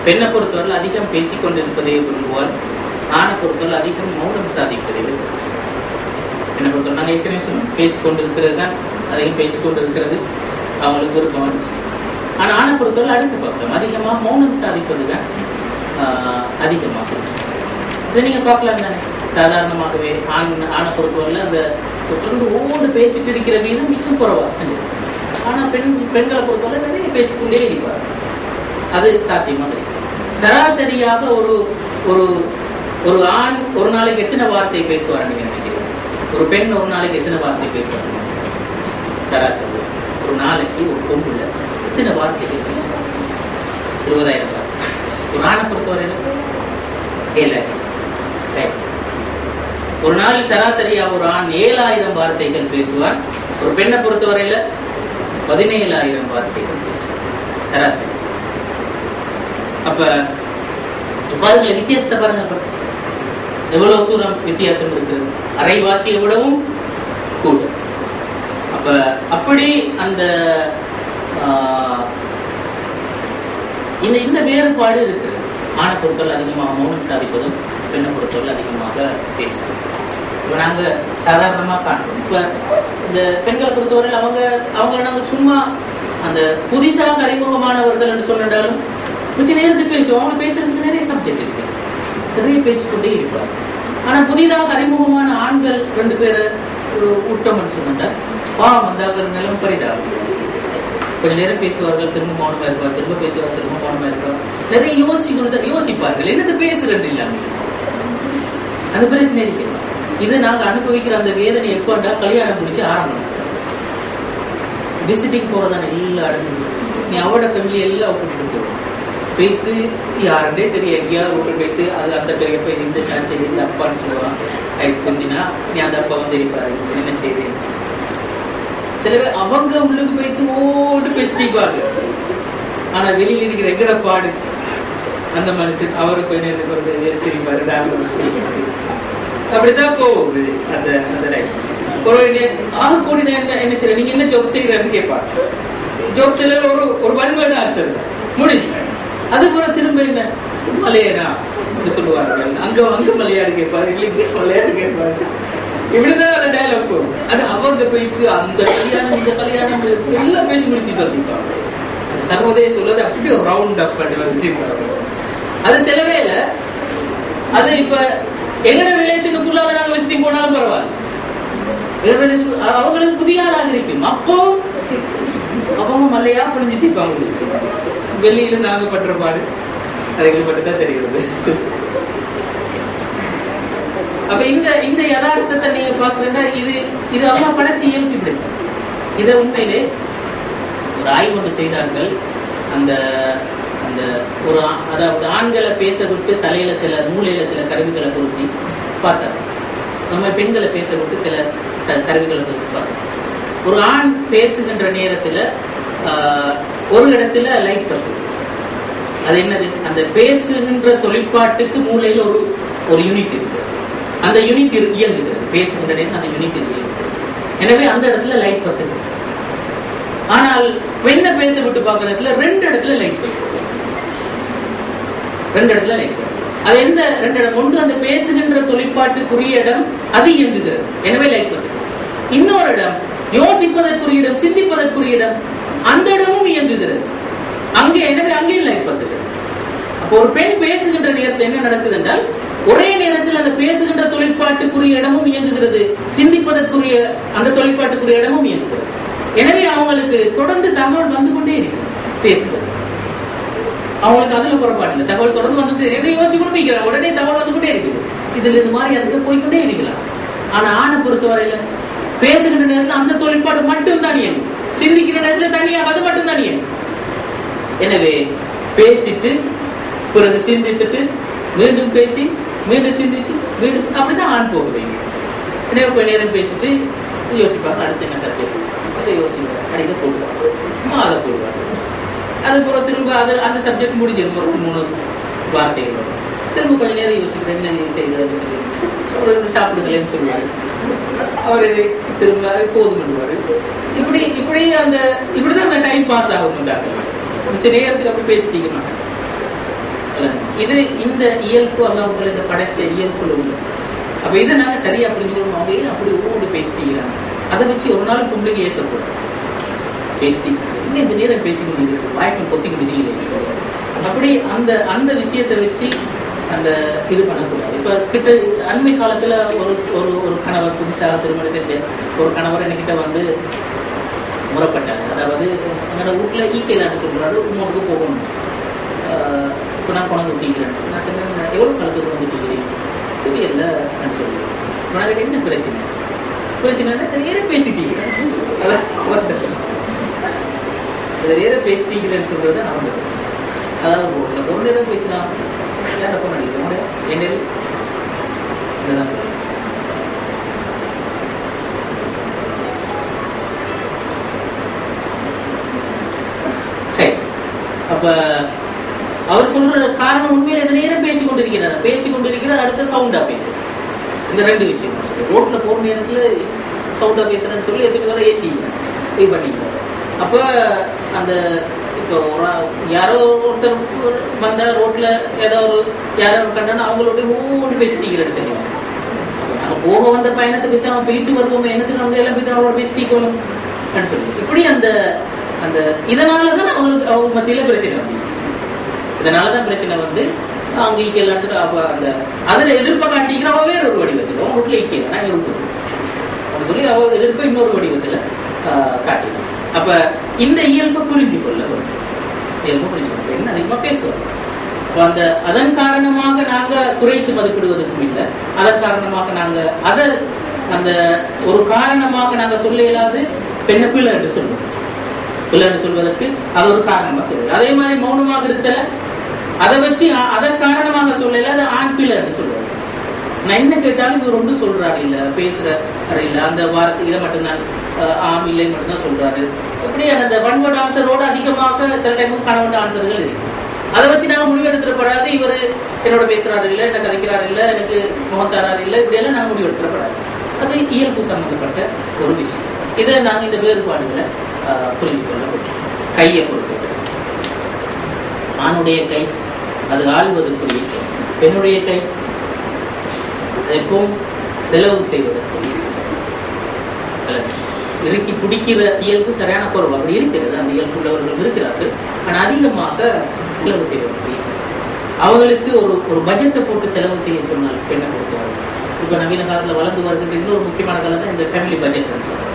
பெண்ணை பொறுத்தவரை அதிகம் பேசிக்கொண்டிருப்பதை விரும்புவார். ஆணை பொறுத்தவரை அதிகம் மௌனம் சாதிப்பதை விரும்புவார். என்னை பொறுத்தவரை நாங்கள் ஏற்கனவே சொன்னோம், பேசிக்கொண்டிருக்கிறது தான் அதிகம் பேசிக்கொண்டிருக்கிறது அவங்களுக்கு ஒரு கவனம். ஆனால் ஆணை பொறுத்தவரை அடுத்த பக்கம் அதிகமாக மௌனம் சாதிப்பது தான் அதிகமாக. இதை நீங்க பார்க்கலாம் தானே. சாதாரணமாகவே ஆணை பொறுத்தவரையில் அந்த தொடர்ந்து ஓடு பேசிட்டு இருக்கிற வீதம் மிச்சம் குறைவா. ஆனால் பெண்களை பொறுத்தவரை நிறைய பேசிக்கொண்டே இருப்பார். அது சாத்தியமாக இருக்கு. சராசரியாக ஒரு ஒரு ஒரு ஆண் ஒரு நாளைக்கு எத்தனை வார்த்தை பேசுவார் நீங்க நினைக்கிறீங்க? ஒரு பெண் ஒரு நாளைக்கு எத்தனை வார்த்தை பேசுவார்? சராசரி ஒரு நாளைக்கு ஒரு பொம்புல எத்தனை வார்த்தைகள் பேசுவார்? 20,000 வார்த்தை. ஒரு ஆணை பொறுத்தவரை 7,000. ஒரு நாள் சராசரியா ஒரு ஆண் 7,000 வார்த்தைகள் பேசுவார். ஒரு பெண்ணை பொறுத்தவரையில 17,000 வார்த்தைகள் பேசுவார் சராசரி. அப்ப பாருங்க, வித்தியாசத்தை பாருங்க, எவ்வளவு தூரம் வித்தியாசம் இருக்கிறது. அரைவாசியை விடவும் கூட. அப்ப அப்படி அந்த இந்த வேறுபாடு இருக்கிறது. ஆணை பொறுத்தவரை அதிகமாக மௌனம் சாதிப்பதும் பெண்ணை பொறுத்தவரை அதிகமாக பேசுவோம். இப்ப நாங்க சாதாரணமா காண்றோம். இப்ப இந்த பெண்களை பொறுத்தவரையில் அவங்கள நாங்க சும்மா அந்த புதிசாக அறிமுகமானவர்கள் என்று சொன்னாலும் கொஞ்ச நேரத்துக்கு பேசுவோம். அவங்க பேசுறதுக்கு நிறைய சப்ஜெக்ட் இருக்கு, நிறைய பேசிக்கொண்டே இருப்பார். ஆனா புதிதாக அறிமுகமான ஆண்கள் 2 பேரை விட்டோம்னு சொன்னா பாவம் அந்த நிலம் பரிதாகும். கொஞ்ச நேரம் பேசுவார்கள், திரும்ப மௌனமா இருப்பார், திரும்ப பேசுவார், திரும்ப மௌனமா இருப்பார். நிறைய யோசிப்பார்கள், என்னது பேசுறது இல்லாம. அந்த பிரச்சனை இருக்கு. இது நாங்க அனுபவிக்கிற அந்த வேதனை எப்போண்டா கல்யாணம் முடிச்சு ஆரம்பம். விசிட்டிங் போறதான எல்லா இடத்துல நீ அவட ஃபேமிலி எல்லாம் கூட்டிட்டு போவோம். போய்த்து யாருண்டே தெரியும், எங்கேயாவது வீட்டு போய்த்து அது அந்த பெரிய போய் இந்த சாட்சி இந்த அப்பான்னு சொல்லுவான். கொஞ்சினா நீ அந்த அப்பா வந்து இருப்பாரு, என்ன செய்வேன். சில பேர் அவங்க உள்ளுக்கு போய்த்து ஓட்டு பேசிப்பாங்க. ஆனா வெளியில் இருக்கிற எங்கட பாடு அந்த மனுஷன் அவருக்கு போய் நேரத்துக்கு சிரிப்பாரு, அப்படித்தான் போகுது அந்த அந்த லைஃப். ஒரு 6 கோடி என்ன செய்யற, நீங்க என்ன ஜாப் செய்யறாருன்னு கேட்பாங்க. ஜாப் செய்யற ஒரு வன்மையான ஆன்சர் முடிஞ்சு. அது போல திரும்ப என்ன மலையாடா சொல்லுவார்கள், அங்க மலையாடு கேட்பாரு, இல்லைங்க மலையாடு கேட்பாரு. இப்படிதான் அந்த டயலாக் போகும். ஆனா அவங்க போயிட்டு அந்த கல்யாணம் இந்த கல்யாணம் எல்லாம் பேசி முடிச்சுட்டு வந்துருப்பாங்க. சர்வதேச உள்ளது அப்படி ஒரு ரவுண்ட் அப் பண்ணி வந்துட்டு அது செலவே இல்லை. அது இப்ப எங்கட ரிலேஷனுக்குள்ளால நாங்க விசிட்டிங் போனாலும் பரவாயில்ல, அவங்களுக்கு புதிய ஆளாக இருக்கும். அப்போ அவங்க மல்லையா புரிஞ்சுட்டு இருப்பாங்க. வெளியில நாங்க பண்ற பாடு அதுக்கு மட்டும்தான் தெரிகிறது. அப்ப இந்த யதார்த்தத்தை நீங்க பாக்குறீங்கன்னா இது அல்லாஹ் படைச்சு இயல்பு இப்படி. இதை உண்மையிலே ஒரு ஆய்வு ஒன்று செய்தார்கள். அந்த அந்த ஒரு அதாவது ஆண்களை பேச விட்டு தலையில சில மூளையில சில கருவிகளை பொருத்தி பார்த்தாங்க. நம்ம பெண்களை பேச விட்டு சில கருவிகளை பொருத்தி பார்த்தாங்க. ஒரு ஆண் பேசுகின்ற நேரத்துல ஒரு இடத்துல லைட் பத்து. அது என்னது? அந்த பேசுகின்ற தொழிற்பாட்டுக்கு மூளையில ஒரு யூனிட் இருக்கு. அந்த யூனிட் இயங்குகிறது. பேசுகின்ற நேரம் அந்த யூனிட் இயங்குகிறது. எனவே அந்த இடத்துல லைட் பத்துது. ஆனால் பெண்ணை பேச விட்டு பார்க்கறதுல 2 இடத்துல லைட் பத்து. 2 இடத்துல லைட் பத்து. அது எந்த 2 இடம்? ஒன்று அந்த பேசுகின்ற தொழிற்பாட்டுக்குரிய இடம், அது இயங்குகிறது. எனவே லைட் பத்து. இன்னொரு இடம் யோசிப்பதற்குரிய இடம், சிந்திப்பதற்குரிய இடம், அந்த இடமும் இயங்குகிறது அங்கே. எனவே அங்கேயும் லைட் பத்துகிறது. அப்போ ஒரு பெண் பேசுகின்ற நேரத்தில் என்ன நடக்குது என்றால், ஒரே நேரத்தில் அந்த பேசுகின்ற தொழிற்பாட்டுக்குரிய இடமும் இயங்குகிறது, சிந்திப்பதற்குரிய அந்த தொழிற்பாட்டுக்குரிய இடமும் இயங்குகிறது. எனவே அவங்களுக்கு தொடர்ந்து தகவல் வந்து கொண்டே இருக்கு. பேசுவது அவங்களுக்கு அதுல புறப்பாடு இல்லை. தகவல் தொடர்ந்து வந்து எதை யோசிக்கணும் நிற்கிறாங்க, உடனே தகவல் வந்து கொண்டே இருக்குது. இதுல இந்த மாதிரி அதுக்கு போய்கொண்டே இருக்கலாம். ஆனா ஆணை பொறுத்தவரையில பேசுகின்ற நேரத்தில் அந்த தொழிற்பாடு மட்டும் தான் இயங்கும், சிந்திக்கிற நேரத்தில் தனியாக அது மட்டும் தான் இயங்கும். எனவே பேசிட்டு பிறகு சிந்தித்துட்டு மீண்டும் பேசி மீண்டும் சிந்திச்சு மீண்டும் அப்படிதான் ஆண் போகுவீங்க. எனவே கொஞ்ச நேரம் பேசிட்டு யோசிப்பாங்க, அடுத்து என்ன சப்ஜெக்ட் அதை யோசிப்பாங்க, அடிக்க போடுவாங்க, அதை போடுவாங்க. அது போல திரும்ப அது அந்த சப்ஜெக்ட் முடிஞ்சிடும். ஒரு 3 வார்த்தைகள் திரும்ப கொஞ்ச நேரம் யோசிக்கிறேன், என்ன செய்யறது சொல்லி சாப்பிடுங்களேன்னு சொல்லுவாரு. அவர் திரும்ப போதும் பண்ணுவாரு. இப்படி அந்த இப்படிதான் அந்த டைம் பாஸ் ஆகும். மிச்ச நேரத்துக்கு அப்படி பேசிட்டீங்க மாட்டாங்க. இது இந்த இயல்பு அல்லாஹ் இந்த படைச்ச இயல்புல உள்ள. அப்ப இதை நாங்க சரியா புரிஞ்சுக்கணும். அவங்க அப்படி ஊடு பேசிட்டீங்கிறாங்க. அதை வச்சு ஒரு நாள் கும்பிடுக்கு ஏசக்கூடாது. பேசிட்டு இன்னும் இந்த நேரம் பேசி முடியுது, வாய்ப்பு பொத்திக்கிட்டு இல்லை. அப்படி அந்த அந்த விஷயத்தை வச்சு அந்த இது பண்ணக்கூடாது. இப்ப கிட்ட அண்மை காலத்துல ஒரு கணவர் புதுசாக திருமணம் செஞ்ச ஒரு கணவர் என்கிட்ட வந்து முறைப்பட்டாங்க. அதாவது என்னோட வீட்டுல ஈக்கை தான் சொல்றாரு, உமோட்டுக்கு போகணும். இப்போ நான் கொண்டு விட்டிக்கிறேன். நான் சொன்னேன், எவ்வளவு காலத்துக்கு கொண்டு விட்டிக்கிறேன் தெரியல நான் சொல்லுவேன். உனக்கு என்ன பிரச்சனை? பிரச்சனை நிறைய பேசிட்டீங்க, நிறைய பேசிட்டீங்கன்னு சொல்றது நான் அதாவது ஒரு நேரம் பேசினா யார போன என்ன அப்ப அவர் சொல்ற காரணம் உண்மையில எந்த நேரம் பேசிக்கொண்டிருக்கிறார் அடுத்த சவுண்டா பேசு. இந்த ரெண்டு விஷயம் ரோட்ல போற நேரத்துல சவுண்டா பேசுறேன்னு சொல்லி எதுக்கு வர ஏசி இது பண்ணிக்கிறார். அப்ப அந்த இப்போ யாரோ ஒருத்தர் வந்தா ரோட்ல ஏதாவது யாரோ கண்டா அவங்களோட ஓடி பேசிட்டீங்கிறது சொல்லுவாங்க. நாங்க போக வந்த பயணத்தை பேசாம போயிட்டு வருவோம், என்னத்துக்கு அவங்க எல்லாம் போயிட்டு அவங்களோட பேசிக்கணும் சொல்லுவோம். இப்படி அந்த அந்த இதனாலதான் அவங்களுக்கு அவங்க மத்தியில பிரச்சனை வந்து, இதனாலதான் பிரச்சனை வந்து அவங்க ஈக்கலான்ட்டு அப்ப அந்த அதுல எதிர்ப்பை காட்டிக்கிறவ வேற ஒரு வடிவத்தில் அவங்க வீட்டுல ஈக்கல நாங்க விட்டுருவோம் அப்படின்னு சொல்லி அவ எதிர்ப்பை இன்னொரு வடிவத்துல காட்டிடும். அப்ப இந்த இயல்பை புரிஞ்சு கொள்ள என்ன அதிகமா பேசுவாங்க. அந்த அதன் காரணமாக நாங்க குறைத்து மதிப்பிடுவதற்கும் இல்லை, அதன் காரணமாக நாங்க அதை அந்த ஒரு காரணமாக நாங்க சொல்ல இயலாது பெண்ணை பிள்ளை என்று சொல்லுவோம். பிள்ளை என்று சொல்வதற்கு அது ஒரு காரணமா சொல்லுவோம். அதே மாதிரி மௌனமாக இருத்தல அதை வச்சு அதன் காரணமாக சொல்லல அது ஆண் பிள்ளை என்று சொல்லுவாங்க. நான் என்ன கேட்டாலும் இவர் ஒன்றும் சொல்றாரு இல்ல, பேசுற இல்ல, அந்த வார்த்தை இதை மட்டும்தான் ஆம் இல்லை மட்டும்தான் சொல்றாரு. இப்படி அந்த ஒன்வர்ட் ஆன்சரோட அதிகமாக சில டைமும் கணவன் ஆன்சர்கள் இருக்கு. அதை வச்சு நாங்க முடிவெடுத்துடப்படாது இவரு என்னோட பேசுறாரு இல்ல, என்ன கதைக்கிறாரு இல்ல, எனக்கு முகம் தராரு இல்ல, இப்படி எல்லாம் நாங்க முடிவெடுத்துடப்படாது. அது இயல்பு சம்பந்தப்பட்ட ஒரு விஷயம். இதை நாங்க இந்த வேறுபாடுகளை புரிஞ்சு கொள்ள. கையை பொறுத்து ஆணுடைய கை அது ஆள்வதற்குரிய, பெண்ணுடைய கை அதற்கும் செலவு செய்வதற்குரிய, இறுக்கி பிடிக்கிற இயல்பு சரியான குறைவு அப்படி இருக்கிறது. அந்த இயல்பு உள்ளவர்கள் இருக்கிறார்கள். ஆனா அதிகமாக செலவு செய்வதற்குரிய அவங்களுக்கு ஒரு பட்ஜெட்டை போட்டு செலவு செய்ய சொன்னால் பெண்ணை பொறுத்தவரை இப்ப நவீன காலத்துல வளர்ந்து வருகின்ற இன்னொரு முக்கியமான காலம் தான் இந்த ஃபேமிலி பட்ஜெட் சொல்றாங்க.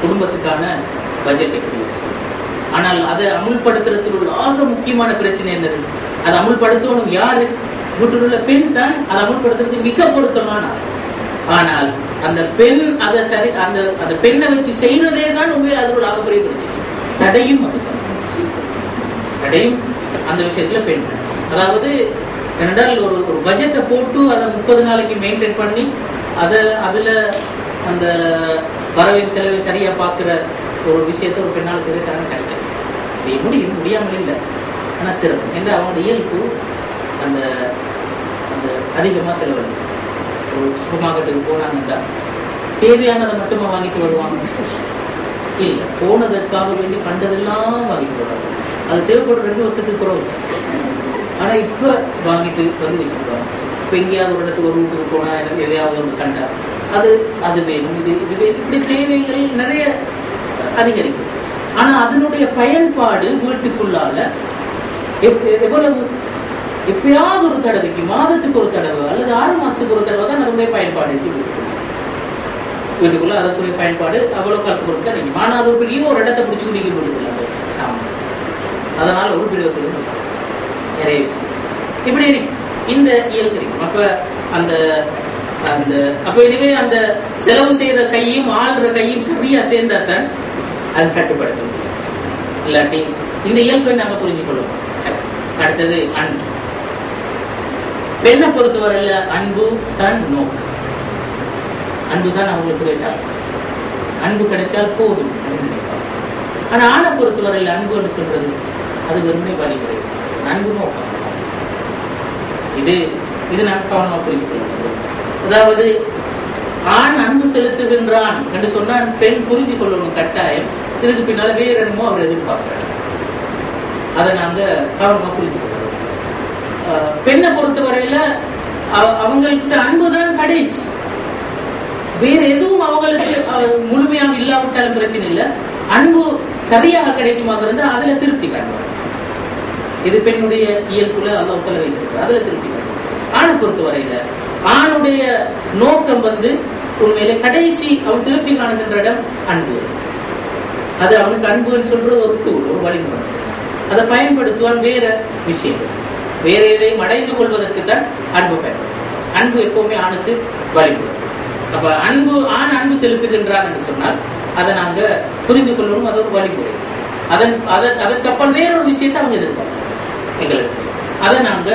குடும்பத்துக்கான பட்ஜெட் எப்படி. ஆனால் அதை அமுல்படுத்துறதுக்கு உள்ள ஆக முக்கியமான பிரச்சனை என்னது? அதை அமுல்படுத்தணும் யாரு? வீட்டில் உள்ள பெண் தான் அதை அமுல்படுத்துறதுக்கு மிக பொருத்தமான. ஆனால் அந்த பெண் அதை சரி அந்த பெண்ணை வச்சு செய்யறதே தான் உண்மையில் அதோட ஆகப்பெரிய பிரச்சனை. தடையும் தடையும் அந்த விஷயத்துல பெண். அதாவது என்றால் ஒரு பட்ஜெட்டை போட்டு அதை 30 நாளைக்கு மெயின்டைன் பண்ணி அதுல அந்த வரவையும் செலவையும் சரியா பார்க்கிற ஒரு விஷயத்த ஒரு பெண்ணால் செய்ய சரியான கஷ்டம். செய்ய முடியாமல் இல்லை, ஆனா சிறப்பு என்று அவங்களோட இயல்பு அந்த அந்த அதிகமா செலவழி. ஒரு சூப்பர் மார்க்கெட்டுக்கு போனாங்கன்னா தேவையானதை மட்டுமா வாங்கிட்டு வருவாங்க இல்லை, போனதற்காக வேண்டி கண்டதெல்லாம் வாங்கிட்டு வருவாங்க. அது தேவைப்படும் 2 வருஷத்துக்கு பிறகு. ஆனா இப்ப வாங்கிட்டு வந்து வச்சிருக்காங்க. இப்ப எங்கேயாவது ஒரு இடத்துக்கு ஒரு வீட்டுக்கு போனா எனக்கு எதையாவது ஒன்று கண்டா அது வேணும், இது வேணும், இப்படி தேவைகள் நிறைய அதிகரிக்கும். ஆனா அதனுடைய பயன்பாடு வீட்டுக்குள்ளால எவ்வளவு எப்பயாவது ஒரு தடவைக்கு, மாதத்துக்கு ஒரு தடவை அல்லது 6 மாசத்துக்கு ஒரு தடவை தான் நம்முடைய பயன்பாடு இருக்கு வீட்டுக்குள்ள. அதற்குரிய பயன்பாடு அவ்வளவு காலத்துக்கு ஒரு கிடைக்கும். ஆனா அது ஒரு பெரிய ஒரு இடத்தை பிடிச்சு நீங்க போட்டுக்கல அந்த சாமான். அதனால ஒரு பெரிய சொல்லணும் நிறைய விஷயம் இப்படி இருக்கு. இந்த இயல்பு இருக்கும். அப்ப அந்த அந்த அப்ப எனவே அந்த செலவு செய்த கையும் ஆள்ற கையும் சரியா சேர்ந்தாத்தான் அது கட்டுப்படுத்த முடியும். இல்லாட்டி இந்த இயல்பை நாங்க புரிஞ்சு கொள்ளுவோம். அடுத்தது அன்பு. பெண்ணை பொறுத்தவரையில அன்பு தான் நோக்கு. அன்பு தான் அவங்களுக்கு கேட்டா அன்பு கிடைச்சால் போதும் அப்படின்னு நினைப்பாங்க. ஆனா ஆணை பொறுத்தவரையில அன்புன்னு சொல்றது அது வெறுமனே வழிமுறை. அன்பு நோக்கம். இது நான் கவனமா புரிந்து கொள்ளணும். அதாவது ஆண் அன்பு செலுத்துகின்றான் என்று சொன்னால் பெண் புரிஞ்சு கொள்ளணும் கட்டாயம். இதுக்கு பின்னால வேற என்னமோ அவர் எதிர்பார்க்கிறார். அதை நாங்க கவனமா புரிஞ்சு கொள்ளணும். பெண்ணை பொறுத்தவரையில அவங்கள்ட்ட அன்புதான் கடைசி. வேற எதுவும் அவங்களுக்கு முழுமையாக இல்லாவிட்டாலும் பிரச்சனை இல்லை. அன்பு சரியாக கிடைக்குமாக இருந்தா அதுல திருப்தி காட்டுவாங்க. இது பெண்ணுடைய இயல்புல அல்லாஹ் தஆலா வைத்திருக்கிறார். அதுல திருப்தி காட்டுவாங்க. ஆணை பொறுத்தவரையில ஆணுடைய நோக்கம் உண்மையிலே கடைசி அவன் திருப்தி காணுகின்ற இடம் அன்பு. அது அவனுக்கு அன்புன்னு சொல்றது ஒரு டூல், ஒரு வழிமுறை. அதை பயன்படுத்துவான் வேற விஷயம், வேற எதையும் அடைந்து கொள்வதற்கு தான் அன்பு பயன்படும். அன்பு எப்பவுமே ஆணுக்கு வழிமுறை. அப்ப அன்பு செலுத்துகின்றார் என்று சொன்னால் அதை நாங்க புரிந்து கொள்ளணும். அது ஒரு வழிமுறை. அதற்கப்புறம் வேறொரு விஷயத்தை அவங்க எதிர்பார்க்கணும் எங்களுக்கு. அதை நாங்க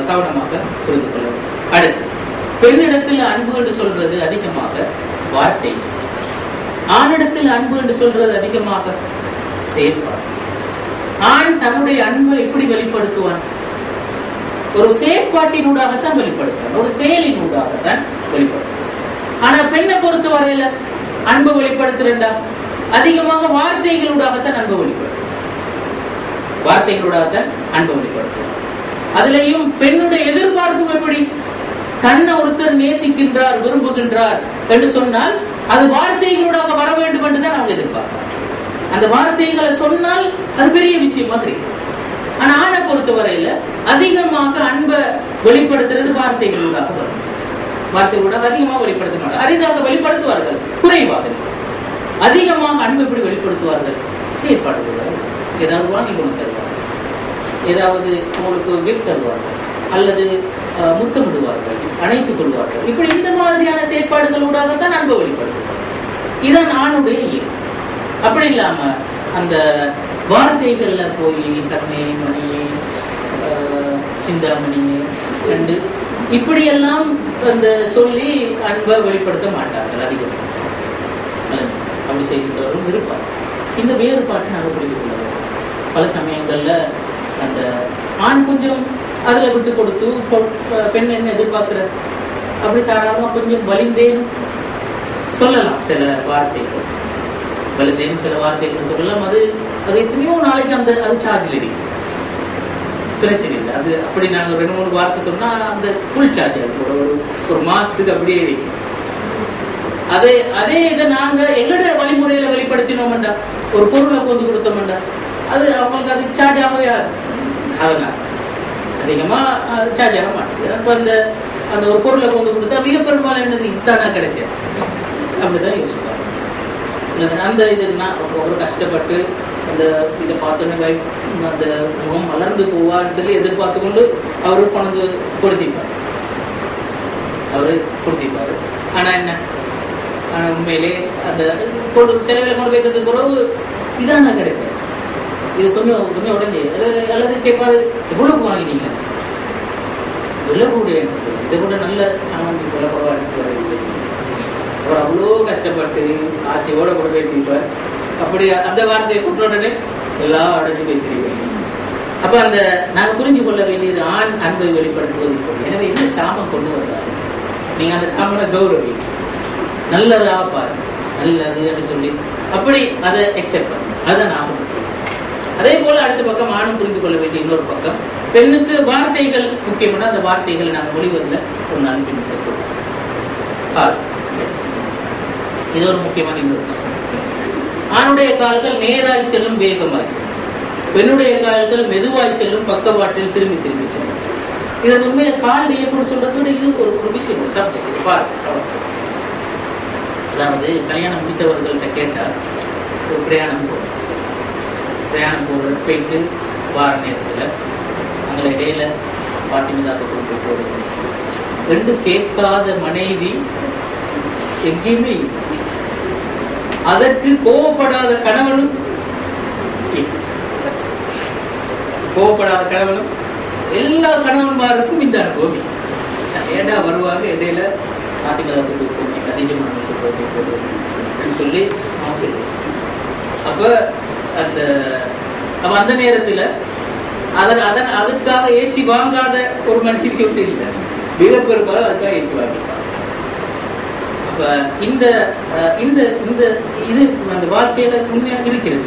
கவனமாக புரிந்து கொள்ளணும். அடுத்து, பெண்ணிடத்தில் அன்பு என்று சொல்றது அதிகமாக வார்த்தை, ஆணிடத்தில் அன்பு என்று சொல்றது அதிகமாக செயல்பாடு. ஆண் தன்னுடைய அன்பை எப்படி வெளிப்படுத்துவான்? ஒரு செயற்பாட்டினூடாகத்தான் வெளிப்படுத்துவான், ஒரு செயலினூடாகத்தான் வெளிப்படுத்துவான். ஆனா பெண்ணை பொறுத்த வரையில அன்பு வெளிப்படுத்துறா அதிகமாக வார்த்தைகளூடாகத்தான் அன்பு வெளிப்படுத்தும். வார்த்தைகளூடாகத்தான் அன்பு வெளிப்படுத்தும். அதுலயும் பெண்ணுடைய எதிர்பார்ப்பும் எப்படி? தன்னை ஒருத்தர் நேசிக்கின்றார், விரும்புகின்றார் என்று சொன்னால் அது வார்த்தைகளூடாக வர வேண்டும் என்றுதான் அவங்க எதிர்பார்ப்பாங்க. அந்த வார்த்தைகளை சொன்னால் அது பெரிய விஷயம் மாதிரி. ஆனா ஆணை பொறுத்த வரையில அதிகமாக அன்பை வெளிப்படுத்துறது வார்த்தைகளூடாக வரும். வார்த்தைகளூடாக அதிகமாக வெளிப்படுத்த மாட்டாங்க, அரிதாக வெளிப்படுத்துவார்கள், குறைவாக. அதிகமாக அன்பு எப்படி வெளிப்படுத்துவார்கள்? செயற்பாடுகள். ஏதாவது வாங்கி கொண்டு தருவார்கள், ஏதாவது உங்களுக்கு கிஃப்ட் தருவார்கள், அல்லது முத்தமிடுவார்கள், அணைத்துக் கொள்வார்கள். இப்படி இந்த மாதிரியான செயற்பாடுகளூடாகத்தான் அன்பை வெளிப்படுத்துவார். இதான் ஆணுடைய இயல்பு. அப்படி இல்லாம அந்த வார்த்தைகள்ல போய் கண்ணே மணியே சிந்தாமணியே கண்டு இப்படியெல்லாம் அந்த சொல்லி அன்பை வெளிப்படுத்த மாட்டார்கள் அதிகம். அப்படி செய்கின்றவரும் இருப்பார். இந்த வேறுபாட்டை நாங்கள் புரிந்து கொள்ளலாம். பல சமயங்கள்ல அந்த ஆண் கொஞ்சம் அதுல விட்டு கொடுத்து பெண் என்ன எதிர்பார்க்கிற அப்படி தாராளமா கொஞ்சம் வலிந்தேனும் சொல்லலாம். சில வார்த்தைகள் வலிந்தேனும் சில வார்த்தைகள் சொல்லலாம். அது எத்தனையோ நாளைக்கு அந்த அது சார்ஜில் இருக்கு, பிரச்சனை இல்லை. அது அப்படி நாங்க 2-3 வார்த்தை சொன்னா அந்த ஃபுல் சார்ஜ் ஒரு மாசத்துக்கு அப்படியே இருக்கு. அதே இதை நாங்க எங்கட வழிமுறையில வெளிப்படுத்தினோம்டா, ஒரு பொருளை கொண்டு கொடுத்தோம்டா, அது அவங்களுக்கு அது சார்ஜ் ஆகவே ஆகும். அதனால அதிகமா சார்ஜ் ஆக மாட்டேங்குது. அப்ப அந்த ஒரு பொருளை கொண்டு கொடுத்தா மிக பெரும்பாலும் என்னது இதானா கிடைச்சேன் அப்படிதான் யோசிப்பாங்க. அந்த இது ரொம்ப கஷ்டப்பட்டு அந்த இதை பார்த்தோன்னே அந்த முகம் வளர்ந்து போவான்னு சொல்லி எதிர்பார்த்து கொண்டு அவரு கொண்டு கொடுத்திப்பாரு. ஆனா என்ன, உண்மையிலே அந்த சிலவில கொண்டு வைக்கிறதுக்கு பிறகு இதானா கிடைச்சேன், இது கொஞ்சம் உடனே அல்லது கேட்பாரு எவ்வளவு வாங்கினீங்க, விலை இதை கூட நல்ல சாமான் விலை பரவாயில்லை. அவர் அவ்வளோ கஷ்டப்பட்டு ஆசையோட கூட வைத்திருப்பார். அப்படி அந்த வார்த்தையை சொன்ன உடனே எல்லாம் அடைஞ்சு வைத்திருக்கோம். அப்ப அந்த நாங்க புரிஞ்சு கொள்ள வேண்டியது ஆண் அன்பை வெளிப்படுத்துவது. எனவே என்ன சாமம் கொண்டு வந்தாரு, நீங்க அந்த சாமனை கௌரவி நல்லதா பாருங்க, நல்லது என்று சொல்லி அப்படி அதை எக்ஸெப்ட் பண்ணு. அதுதான் நாம. அதே போல அடுத்த பக்கம் ஆணும் புரிந்து கொள்ள வேண்டிய இன்னொரு பக்கம், பெண்ணுக்கு வார்த்தைகள் முக்கியமான அந்த வார்த்தைகளை நாங்கள் மொழிவதில் ஒரு நாள் பின்னுக்கு கால், இது ஒரு முக்கியமான இன்னொரு விஷயம். ஆணுடைய கால்கள் நேராய் செல்லும், வேகமாய் செல்லும். பெண்ணுடைய கால்கள் மெதுவாய் செல்லும், பக்கவாட்டில் திரும்பி செல்லும். இது உண்மையில கால் இயக்கம் சொல்றது இது ஒரு விஷயம், ஒரு சப்ஜெக்ட் பாருங்க. அதாவது கல்யாணம் முடித்தவர்கள்ட்ட கேட்டால் ஒரு பிரயாணம் போகிற போயிட்டு வார நேரத்தில் அங்கே இடையில பாட்டிமதாக கொண்டு போடுவோம். 2 கேட்காத மனைவி எங்கேயுமே அதற்கு கோவப்படாத கணவனும் எல்லா கணவன்மாருக்கும் இந்த அனுபவம். ஏடா வருவாங்க இடையில பாட்டிமதாத்துக்கு போய் அதிகமானது சொல்லி சொல்லுவோம். அப்ப அந்த நேரத்துல அதுக்காக ஏச்சி வாங்காத ஒரு மனைவி ஒன்று இல்லை, மிக பெரும்பாலும் அதுக்காக ஏச்சி வாங்கிப்பாங்க. அப்ப இந்த இது அந்த வாழ்க்கையில உண்மையாக இருக்கிறது.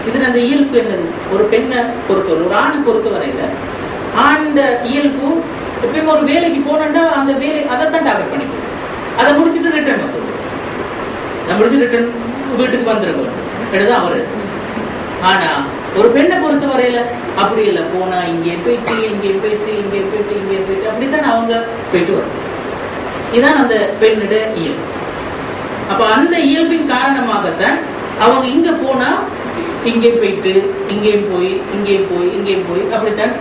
இதுல அந்த இயல்பு என்னது, ஒரு பெண்ணை பொறுத்தவரை ஒரு ஆணை பொறுத்த வரையில ஆண்ட இயல்பு எப்பயும் ஒரு வேலைக்கு போனா அந்த வேலை அதைத்தான் டார்கெட் பண்ணிக்கணும். அதை முடிச்சுட்டு ரிட்டர்ன் வந்து முடிச்சு ரிட்டர்ன் வீட்டுக்கு வந்துருக்கோம் எடுதான் அவரு. ஆனா ஒரு பெண்ணை பொறுத்த வரையில அப்படி இல்லை, போனா இங்கே போயிட்டு இங்கே போயிட்டு இங்கே போயிட்டு இங்கே போயிட்டு அப்படித்தான் அவங்க போயிட்டு வரும். இதுதான் அந்த பெண்ணுடைய இயல்பு. அப்ப அந்த இயல்பின் காரணமாகத்தான் அவங்க இங்க போனா இங்கே போயிட்டு இங்கேயும் போய் இங்கேயும் போய் இங்கேயும் போய் அப்படித்தான்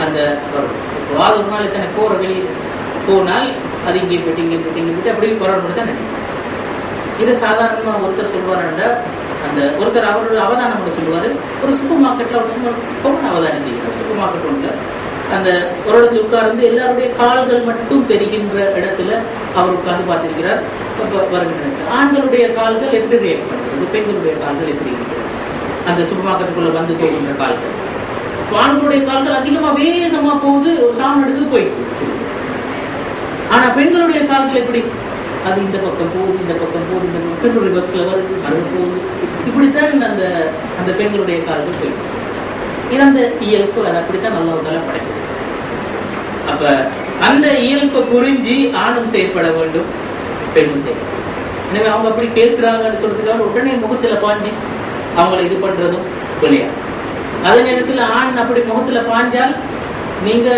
அந்த வரும். ஒரு நாள் இத்தனை போற வெளியே போனால் அது இங்கே போயிட்டு இங்கே போயிட்டு இங்கே போயிட்டு அப்படி போறவங்க தான் நினைக்கும். இதை சாதாரணமா ஒருத்தர் சொல்லுவாருன்னா, அந்த ஒருத்தர் அவரோட அவதானம் சொல்லுவாரு. ஒரு சூப்பர் மார்க்கெட்ல ஒரு சும்மா அவதானம் செய்கிறார். சூப்பர் மார்க்கெட் ஒன்று அந்த ஒரு இடத்துல உட்கார்ந்து எல்லாருடைய கால்கள் மட்டும் தெரிகின்ற இடத்துல அவர் உட்கார்ந்து பார்த்திருக்கிறார். வருகின்ற ஆண்களுடைய கால்கள் எப்படி ரியாக்ட் பண்றது, பெண்களுடைய கால்கள் எப்படி இருக்கிறது, அந்த சூப்பர் மார்க்கெட்டுக்குள்ள வந்து போகின்ற கால்கள். ஆண்களுடைய கால்கள் அதிகமா வேகமா போகுது, ஒரு சாமம் எடுத்து போயிட்டு. ஆனா பெண்களுடைய கால்கள் எப்படி, அது இந்த பக்கம் போகுது இந்த பக்கம் போகுது, இந்த திரும்ப ரிவர்ஸ்ல வருது அது போகுது. இப்படித்தான் அந்த அந்த பெண்களுடைய கால்கள் போயிட்டு. இது அந்த இயல்பு, அது அப்படித்தான் நல்லவர்கள படைச்சது. அப்ப அந்த இயல்பை புரிஞ்சு ஆணும் செயற்பட வேண்டும், பெண்ணும் செயற்பட. எனவே அவங்க அப்படி கேட்கிறாங்கன்னு சொல்றதுக்காக உடனே முகத்துல பாஞ்சி அவங்களை இது பண்றதும் பிள்ளையா. அதே நேரத்தில் ஆண் அப்படி முகத்துல பாஞ்சால் நீங்க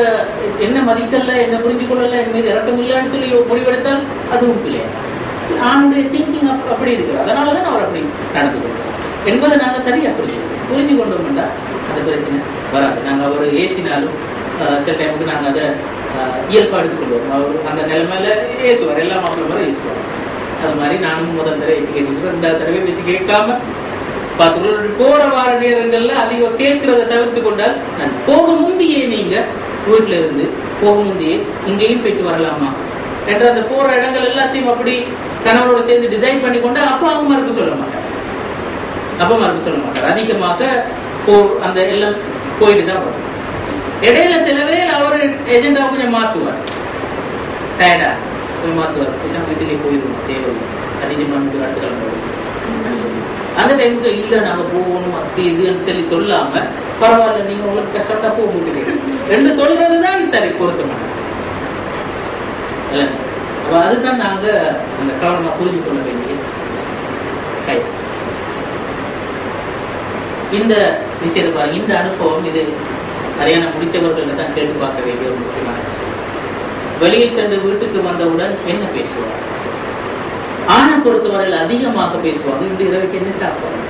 என்ன மதிக்கல, என்ன புரிஞ்சு கொள்ளல, என் மீது இறக்கம் இல்லைன்னு சொல்லி முடிவெடுத்தால் அதுவும் பிள்ளையா. ஆணுடைய திங்கிங் அப்படி இருக்கு. அதனாலதான் அவர் அப்படி நடந்து கொள்றார் என்பதை நாங்க சரியா புரிஞ்சு கொண்டோம்னா அந்த பிரச்சனை வராது. நாங்க அவர் ஏசினாலும் சில டைமுக்கு நாங்க அதை இயல்பா எடுத்துக்கொள்வோம். அவர் அந்த நிலைமையில ஏசுவார், எல்லா மக்களும் வரை ஏசுவார். அது மாதிரி நானும் முதல் தடவை வச்சு கேட்டு 2வது தடவை வச்சு கேட்காம பார்த்துக்கொள்ள. போற வார நேரங்கள்ல அதிகம் கேட்கிறத தவிர்த்து கொண்டால் நான் போக முந்தியே நீங்க வீட்டுல இருந்து போக முந்தியே இங்கேயும் போயிட்டு வரலாமா என்ற அந்த போற இடங்கள் எல்லாத்தையும் அப்படி கணவனோட சேர்ந்து டிசைன் பண்ணி கொண்டா அப்பா அம்மாருக்கு சொல்ல மாட்டார். அப்பா அம்மாருக்கு சொல்ல மாட்டார். அதிகமாக அந்த எல்லாம் போயிட்டு தான் வரும். இடையில சில வேலை அவர் ஏஜெண்டா கொஞ்சம் மாத்துவார், டயர்டா கொஞ்சம் மாத்துவார். வீட்டுக்கே போயிடுவோம், தேவையில்லை அதிகமாக அடுத்த கிளம்புவோம். அந்த டைமுக்கு இல்ல நாங்க போகணும் அத்தி இதுன்னு சொல்லி சொல்லாம பரவாயில்ல நீங்க உங்களுக்கு கஷ்டப்பட்டா போக முடியுது ரெண்டு சொல்றதுதான் சரி பொருத்தமான. அப்ப அதுதான் நாங்க அந்த கவனமா புரிஞ்சு கொள்ள வேண்டிய கை. இந்த விஷயத்தை பாருங்க, இந்த அனுபவம் இது சரியான முடிச்சவர்கள் தான் கேட்டு பார்க்க வேண்டிய ஒரு முக்கியமான விஷயம். வெளியில் சென்று வீட்டுக்கு வந்தவுடன் என்ன பேசுவார்? ஆணை பொறுத்தவரையில் அதிகமாக பேசுவாங்க. இந்த இரவுக்கு என்ன சாப்பிடுவாங்க?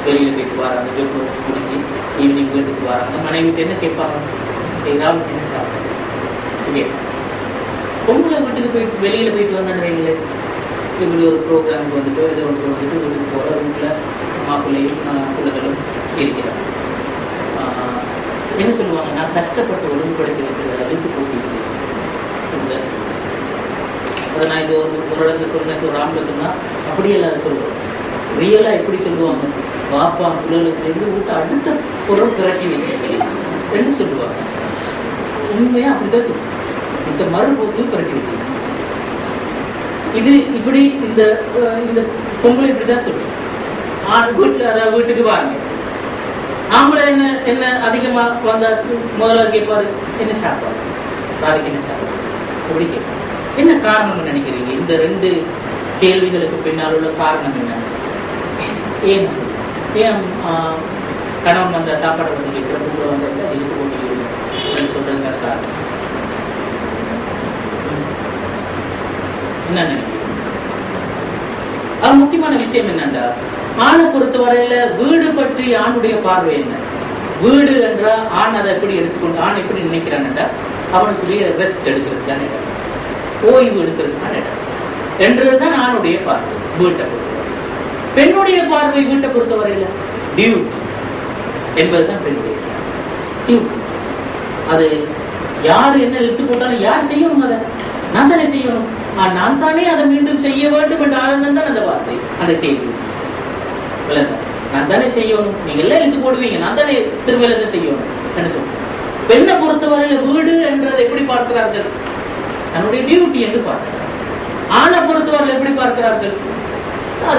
வெளியில போயிட்டு வராங்க, ஜோப் முடிஞ்சு ஈவினிங் வீட்டுக்கு வராங்க, மனைவிட்டு என்ன கேட்பாங்க? ராவுக்கு என்ன சாப்பிடுவாங்க? பொம்பளை வீட்டுக்கு போயிட்டு வெளியில போயிட்டு வந்தாங்க, இப்படி ஒரு ப்ரோக்ராமுக்கு வந்துட்டு இதை ஒன்று வந்துட்டு வீட்டுக்கு போற வீட்டுல மாப்பிள்ளையும் பிள்ளைகளும் இருக்கிறாங்க. என்ன சொல்லுவாங்க? நான் கஷ்டப்பட்டு ஒழுங்குபடுத்தி வச்சதை அழுத்து போட்டிட்டு அதை நான் இது ஒரு இடத்துல சொன்னேன், ஒரு ஆம்பளை சொன்னா அப்படியே எல்லாரும் சொல்லுவோம். ரியலா எப்படி சொல்லுவாங்க? பாப்பா பிள்ளைகளும் சேர்ந்து வீட்டை அடுத்த பொருள் திரட்டி வச்சிருக்கீங்க என்று சொல்லுவாங்க. உண்மையா அப்படிதான் சொல்லுவாங்க. இந்த மறுபோக்கு புரட்டி வச்சிருக்கீங்க. இது இப்படி இந்த இந்த பொங்கலை இப்படிதான் சொல்லுவோம். வீட்டுல அதாவது வீட்டுக்கு வாங்க, ஆம்பளை என்ன என்ன அதிகமா வந்தா முதல்ல கேட்பாரு என்ன சாப்பாடு, நாளைக்கு என்ன சாப்பாடு அப்படி கேட்பாரு. என்ன காரணம் நினைக்கிறீங்க? இந்த 2 கேள்விகளுக்கு பின்னால் உள்ள காரணம் என்ன? ஏன் கணவன் வந்த சாப்பாடை பத்தி கேட்கிற பொங்கலை வந்த இதுக்கு போட்டி சொல்றதுக்கான காரணம் என்ன நினைக்கிறீங்க? அது முக்கியமான விஷயம் என்னண்டா, ஆணை பொறுத்தவரையில வீடு பற்றி ஆணுடைய பார்வை என்ன? வீடு என்றா ஆண் அதை எப்படி எடுத்துக்கொண்டு ஆண் எப்படி நினைக்கிறான்டா, அவனுக்குரிய ரெஸ்ட் எடுக்கிறதுக்கான இடம், ஓய்வு எடுக்கிறதுக்கான இடம் என்றதுதான் ஆணுடைய பார்வை வீட்டை பொறுத்தவரை. பெண்ணுடைய பார்வை வீட்டை பொறுத்தவரையில டியூட்டி என்பதுதான் பெண்ணுடைய டியூட்டி. அது யாரு என்ன எடுத்து போட்டாலும் யார் செய்யணும்? அதை நான் தானே செய்யணும். நான் தானே அதை மீண்டும் செய்ய வேண்டும் என்ற ஆனந்தம் தான் அந்த வார்த்தை, அந்த கேள்வி. நான் தானே செய்யணும், நீங்க எல்லாம் எடுத்து போடுவீங்க, நான் தானே திரும்ப செய்யணும் என்ன சொல்றேன். பெண்ணை பொறுத்தவரையில வீடு என்றதை எப்படி பார்க்கிறார்கள்? தன்னுடைய டியூட்டி என்று பார்க்கிறார்கள். ஆணை பொறுத்தவரையில் எப்படி பார்க்கிறார்கள்?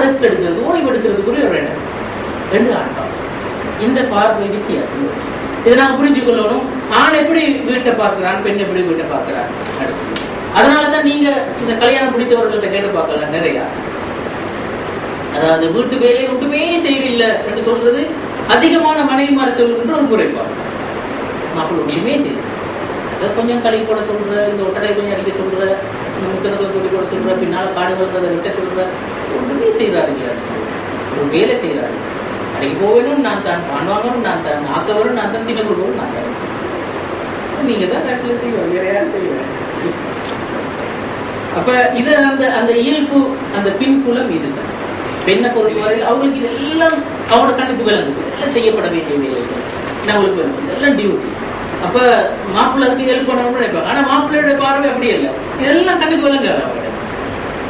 ரெஸ்ட் எடுக்கிறது, ஓய்வு எடுக்கிறதுக்குரிய ஒரு இடம் என்று ஆண்பார். இந்த பார்வை வித்தியாசம். இதை நாங்கள் புரிஞ்சு கொள்ளணும். ஆண் எப்படி வீட்டை பார்க்கிறான், பெண் எப்படி வீட்டை பார்க்கிறான். அதனாலதான் நீங்க இந்த கல்யாணம் பிடித்தவர்கள்ட்ட கேட்டு பார்க்கலாம் நிறைய. அதாவது வீட்டு வேலையை ஒன்றுமே செய்யறில்ல என்று சொல்றது அதிகமான மனைவிமார சொல்கின்ற ஒரு குறைபாடு. மாப்பிள்ளை ஒன்றுமே செய்யுது, அதை கொஞ்சம் கழுவி போட சொல்ற, இந்த ஒட்டடை கொஞ்சம் அடிக்க சொல்ற, இந்த முத்தத்தை துணி போட சொல்ற, பின்னால காடு வளர்றதை விட்ட சொல்ற, ஒன்றுமே செய்யறாரு இல்லையா? ஒரு வேலை செய்யறாரு. அன்னைக்கு போவேணும் நான் தான், பான் வாங்கணும் நான் தான், ஆக்க வரும் நான் தான், தின கொடுக்கணும் நான் தான். நீங்க தான் நாட்டுல செய்வோம், வேற யாரும் செய்வேன். அப்ப இது அந்த இயல்பு, அந்த பின்புலம் இதுதான். பெண்ணை பொறுத்தவரையில் அவங்களுக்கு இதெல்லாம் அவனோட கண்ணுக்கு விளங்குது, இதெல்லாம் செய்யப்பட வேண்டிய வேலைகள் நம்மளுக்கு வேணும், இதெல்லாம் டியூட்டி. அப்ப மாப்பிள்ளை அதுக்கு ஹெல்ப் பண்ணணும்னு நினைப்பாங்க. ஆனா மாப்பிள்ளையோட பார்வை அப்படி இல்லை, இதெல்லாம் கண்ணுக்கு விளங்காது அவங்க.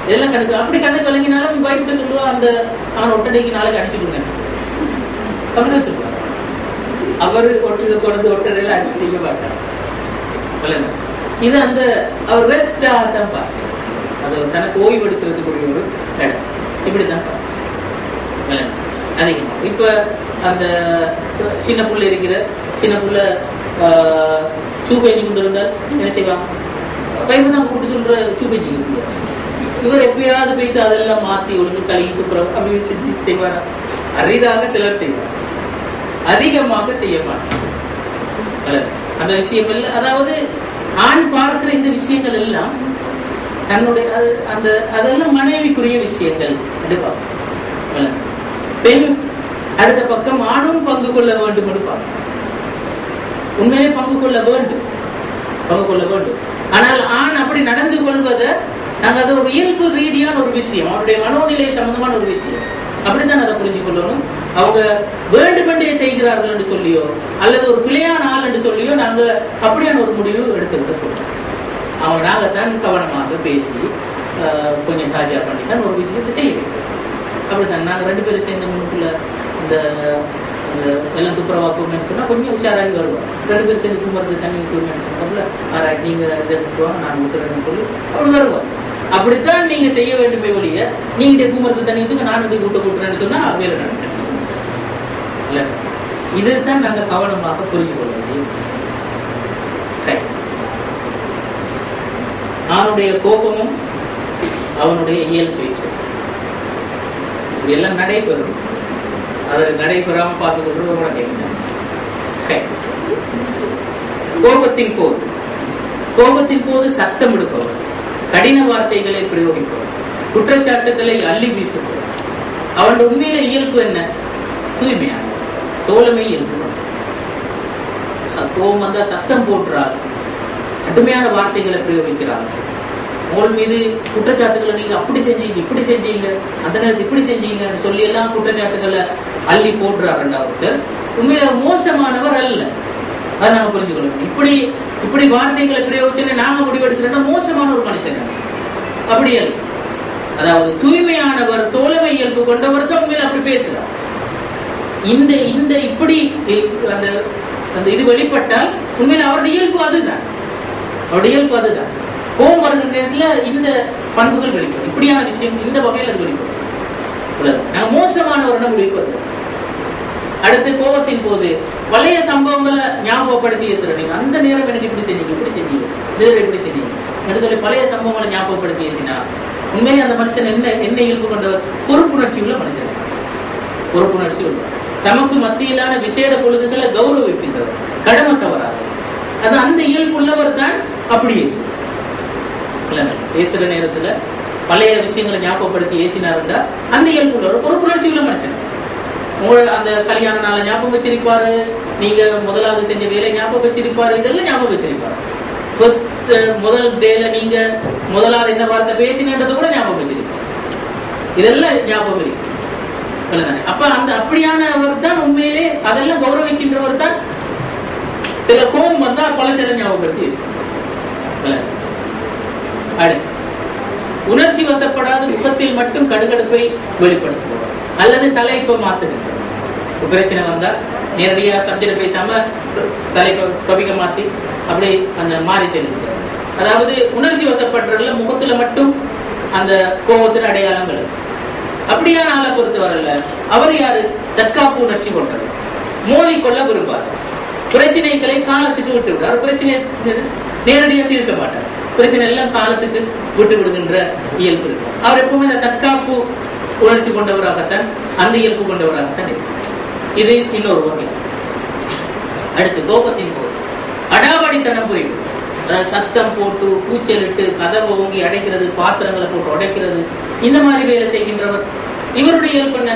இதெல்லாம் கணக்கு அப்படி கணக்கு விளங்கினாலும் பயப்பட சொல்லுவா, அந்த அவன் ஒட்டடைக்கு நாளைக்கு அடிச்சுடுங்க அப்படின்னு சொல்லுவாங்க. அவர் கொண்டு ஒட்டடையில அடிச்சு செய்ய மாட்டார். இது அந்த அவர் ரெஸ்டாக தான் பார்க்க, அது தனக்கு ஓய்வு எடுக்கிறதுக்குரிய ஒரு இடம். இப்படிதான் பார்க்க அதிகமா. இப்ப அந்த சின்ன புள்ள இருக்கிற சின்ன புள்ள சூப்பேஞ்சி கொண்டு இருந்தால் என்ன செய்வாங்க? பயப்பட நம்ம கூட்டு சொல்ற சூப்பேஞ்சி இவர் எப்பயாவது போயிட்டு அதெல்லாம் மாத்தி ஒழுங்கு கழுகி துப்புறம் அப்படின்னு செஞ்சு செய்வாரா? அரிதாக சிலர் செய்வார், அதிகமாக செய்ய மாட்டார். அந்த விஷயம் இல்லை. அதாவது ஆண் பார்க்கிற இந்த விஷயங்கள் எல்லாம் தன்னுடைய அந்த அதெல்லாம் மனைவிக்குரிய விஷயங்கள். பெண் அடுத்த பக்கம் ஆணும் பங்கு கொள்ள வேண்டும் என்று பார்க்க, உண்மையிலே பங்கு கொள்ள வேண்டும், பங்கு கொள்ள வேண்டும். ஆனால் ஆண் அப்படி நடந்து கொள்வதை நாங்கள் அது ஒரு இயல்பு ரீதியான ஒரு விஷயம், அவருடைய மனோநிலை சம்பந்தமான ஒரு விஷயம், அப்படித்தான் அதை புரிஞ்சு கொள்ளணும். அவங்க வேண்டுமென்றே செய்கிறார்கள் என்று சொல்லியோ அல்லது ஒரு பிழையான ஆள் என்று சொல்லியோ நாங்க அப்படியான ஒரு முடிவு எடுத்து விடக்கூடாது. அவங்க நாங்கத்தான் கவனமாக பேசி கொஞ்சம் தாஜா பண்ணித்தான் ஒரு விஷயத்தை செய்ய வேண்டும். அப்படித்தான் நாங்கள் 2 பேரும் சேர்ந்த முன்னுக்குள்ள இந்த எல்லாம் துப்புரவாக்குவோம்னு சொன்னா கொஞ்சம் உஷாராகி வருவோம். 2 பேரும் சேர்ந்து குமரத்து தண்ணி ஊற்றுவோம்னு சொன்னாப்புல ஆராய்ச்சி நீங்க இதை விட்டுருவாங்க நான் ஊற்றுறேன்னு சொல்லி அப்படி வருவோம். அப்படித்தான் நீங்க செய்ய வேண்டுமே ஒழிய நீங்க குமரத்து தண்ணி ஊற்றுங்க நான் கூட்ட கூட்டுறேன்னு சொன்னா வேலை நடக்கும். இதைத்தான் நாங்க கவனமாக புரிஞ்சு கொள்ள வேண்டிய விஷயம். அவனுடைய கோபமும் அவனுடைய இயல்பு எல்லாம் நடைபெறும். அது நடைபெறாம பார்த்து கொண்டு கோபத்தின் போது சத்தம் எடுப்பவர், கடின வார்த்தைகளை பிரயோகிப்பவர், குற்றச்சாட்டுகளை அள்ளி வீசுபவர். அவனுடைய உண்மையில இயல்பு என்ன? தூய்மையான தோழமை இயல்பு. கோபம் வந்தா சத்தம் போட்டுறார், கடுமையான வார்த்தைகளை பிரயோகிக்கிறாங்க. உங்கள் மீது குற்றச்சாட்டுகளை நீங்க அப்படி செஞ்சீங்க இப்படி செஞ்சீங்க அந்த நேரத்தில் இப்படி செஞ்சீங்கன்னு சொல்லி எல்லாம் குற்றச்சாட்டுகளை அள்ளி போடுறார். 2வது உண்மையில மோசமானவர் அல்ல, அதை நாங்க புரிஞ்சுக்கணும். இப்படி வார்த்தைகளை பிரயோகிச்சு நாங்க முடிவெடுக்கிறோம்னா மோசமான ஒரு மனுஷன் அப்படி அல்ல. அதாவது தூய்மையானவர் தோழமை இயல்பு கொண்டவர் தான் உண்மையில அப்படி பேசுறார். இந்த இப்படி அந்த இது வெளிப்பட்டால் உண்மையில அவருடைய இயல்பு அதுதான், அவருடைய இயல்பு அதுதான். கோபம் வருகின்ற நேரத்தில் இந்த பண்புகள் வெளிப்படும். இப்படியான விஷயம் இந்த வகையில் அது வெளிப்படும். நாங்கள் மோசமானவரிடம் வெளிப்பது. அடுத்து கோபத்தின் போது பழைய சம்பவங்களை ஞாபகப்படுத்திய சிறீங்க, அந்த நேரம் எனக்கு இப்படி செஞ்சீங்க இப்படி செஞ்சீங்க இப்படி செஞ்சீங்க என்று சொல்லி பழைய சம்பவங்களை ஞாபகப்படுத்திய சினா உண்மையிலே அந்த மனுஷன் என்ன இயல்பு கொண்டவர்? பொறுப்புணர்ச்சி உள்ள மனுஷன், பொறுப்புணர்ச்சி உள்ள, தமக்கு மத்தியிலான விசேட பொழுதுகளை கௌரவிக்கின்றவர், கடமை தவறாது. அது அந்த இயல்பு உள்ளவர் தான் அப்படியே பேசுற நேரத்துல பழைய விஷயங்களை ஞாபகப்படுத்தி ஏசினாருண்டா அந்த இயல்பு உள்ளவர், பொறுப்புணர்ச்சி உள்ள மனுஷன். உங்களோட அந்த கல்யாண நாளை ஞாபகம் வச்சிருப்பாரு, நீங்க முதலாவது செஞ்ச வேலை ஞாபகம் வச்சிருப்பாரு, இதெல்லாம் ஞாபகம் வச்சிருப்பாரு. முதல் டேல நீங்க முதலாவது என்ன வார்த்தை பேசினது கூட ஞாபகம் வச்சிருப்பாரு, இதெல்லாம் ஞாபகம் இருக்கு. அப்ப அந்த அப்படியானவர் தான் உண்மையிலே அதெல்லாம் கௌரவிக்கின்றவர் தான். சில கோபம் வந்தா பல சில ஞாபகப்படுத்தி உணர்ச்சி வசப்படாத முகத்தில் மட்டும் கடுகடுப்பை வெளிப்படுத்துவார் அல்லது தலைப்பை மாத்துகின்ற பிரச்சனை வந்தா நேரடியா சப்ஜெக்ட் பேசாம தலைப்பை டொபிக்க மாத்தி அப்படி அந்த மாறி செல்லுங்க. அதாவது உணர்ச்சி வசப்படுறதுல முகத்துல மட்டும் அந்த கோபத்தின் அடையாளங்கள். அப்படியான ஆளை பொறுத்தவரையில அவர் யாரு? தற்காப்பு உணர்ச்சி கொண்டவர், மோதி கொள்ள விரும்பார். பிரச்சனைகளை காலத்துக்கு விட்டு விடுறார். பிரச்சனை நேரடியாக தீர்க்க மாட்டார். பிரச்சனை எல்லாம் காலத்துக்கு விட்டு விடுகின்ற இயல்பு இருக்கும். அவர் எப்பவுமே இந்த தற்காப்பு உணர்ச்சி கொண்டவராகத்தான், அந்த இயல்பு கொண்டவராகத்தான் இருக்கும். இது இன்னொரு வகை. அடுத்து கோபத்தின் போது அடாவடித்தனம் புரியும். அதாவது சத்தம் போட்டு கூச்சலிட்டு கதவை ஓங்கி அடைக்கிறது, பாத்திரங்களை போட்டு உடைக்கிறது, இந்த மாதிரி வேலை செய்கின்றவர். இவருடைய இயல்பு என்ன?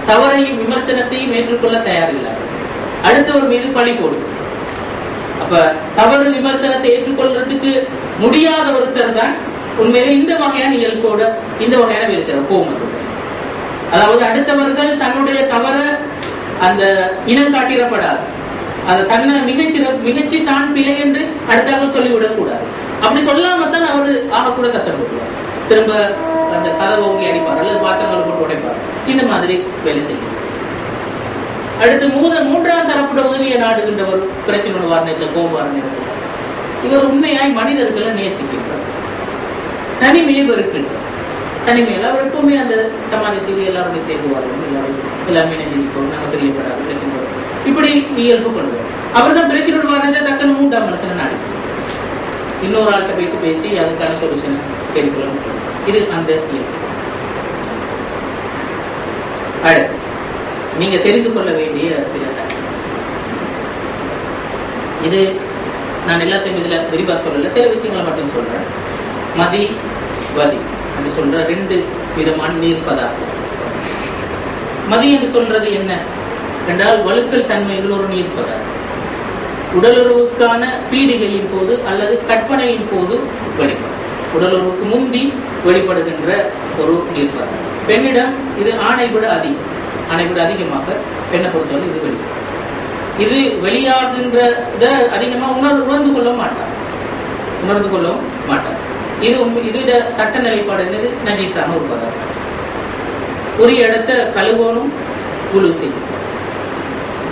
தவறையும் விமர்சனத்தையும் ஏற்றுக்கொள்ள தயாரில்லை. அடுத்தவர் மீது பழி போடும். அப்ப தவறு விமர்சனத்தை ஏற்றுக்கொள்றதுக்கு முடியாத ஒருத்தர் தான் உண்மையிலே இந்த வகையான இயல்போட இந்த வகையான வேலை செய்யற கோபம். அதாவது அடுத்தவர்கள் தன்னுடைய தவற அந்த இனம் காட்டிடப்படாது. அதை தன்னை மிகச்சி தான் பிழை என்று அடுத்தவர்கள் சொல்லிவிடக் கூடாது. அப்படி சொல்லாம தான் அவரு ஆக கூட சட்டம் போட்டுவார். திரும்ப அந்த கதவை ஓங்கி அடிப்பார் அல்லது பாத்திரங்களை போட்டு உடைப்பார். இந்த மாதிரி வேலை செய்யும். அடுத்து மூன்றாம் தரப்பட்ட உதவியை நாடுகின்ற ஒரு பிரச்சனை வாரணத்தில் கோபாரன் இருக்கிறார். இவர் உண்மையாய் மனிதர்களை நேசிக்கின்றார், தனிமையை வெறுக்கின்றார். தனிமையில் அவர் எப்பவுமே அந்த சமாதி செய்தி எல்லாருமே சேர்ந்து வாழும், எல்லாமே நெஞ்சிருப்போம், நாங்கள் தெரியப்படாது பிரச்சனை வரும், இப்படி இயல்பு கொள்வார். அவர் தான் பிரச்சனை வாரணத்தை டக்குன்னு மூன்றாம் மனசனை நாடு இன்னொரு ஆள்கிட்ட போயிட்டு பேசி அதுக்கான சொல்யூஷனை தெரிவிக்கொள்ள முடியும். இது அந்த இயல்பு. அடுத்து நீங்க தெரிந்து கொள்ள வேண்டிய சில சட்டம். இது நான் எல்லாத்தையும் இதுல விரிவா சொல்லல, சில விஷயங்களை மட்டும் சொல்றேன். மதி வதி என்று சொல்ற 2 விதமான நீர் பதார்த்தம். மதி என்று சொல்றது என்ன என்றால் வழுக்கல் தன்மைகள் ஒரு நீர் பதார்த்தம். உடலுறவுக்கான பீடிகையின் போது அல்லது கற்பனையின் போது வெளிப்படும். உடலுறவுக்கு முந்தி வெளிப்படுகின்ற ஒரு நீர் பதார்த்தம். பெண்ணிடம் இது ஆணை விட அதிகமாக பெண்ணை பொறுத்தவரை இது வெளிப்படும். இது வெளியாகின்றத அதிகமா உணர்ந்து கொள்ள மாட்டார். இது சட்ட நிலைப்பாடு என்னது? நஜீஸான ஒரு பதார்த்தம். உரிய இடத்த கழுவணும், குழு செய்யும்.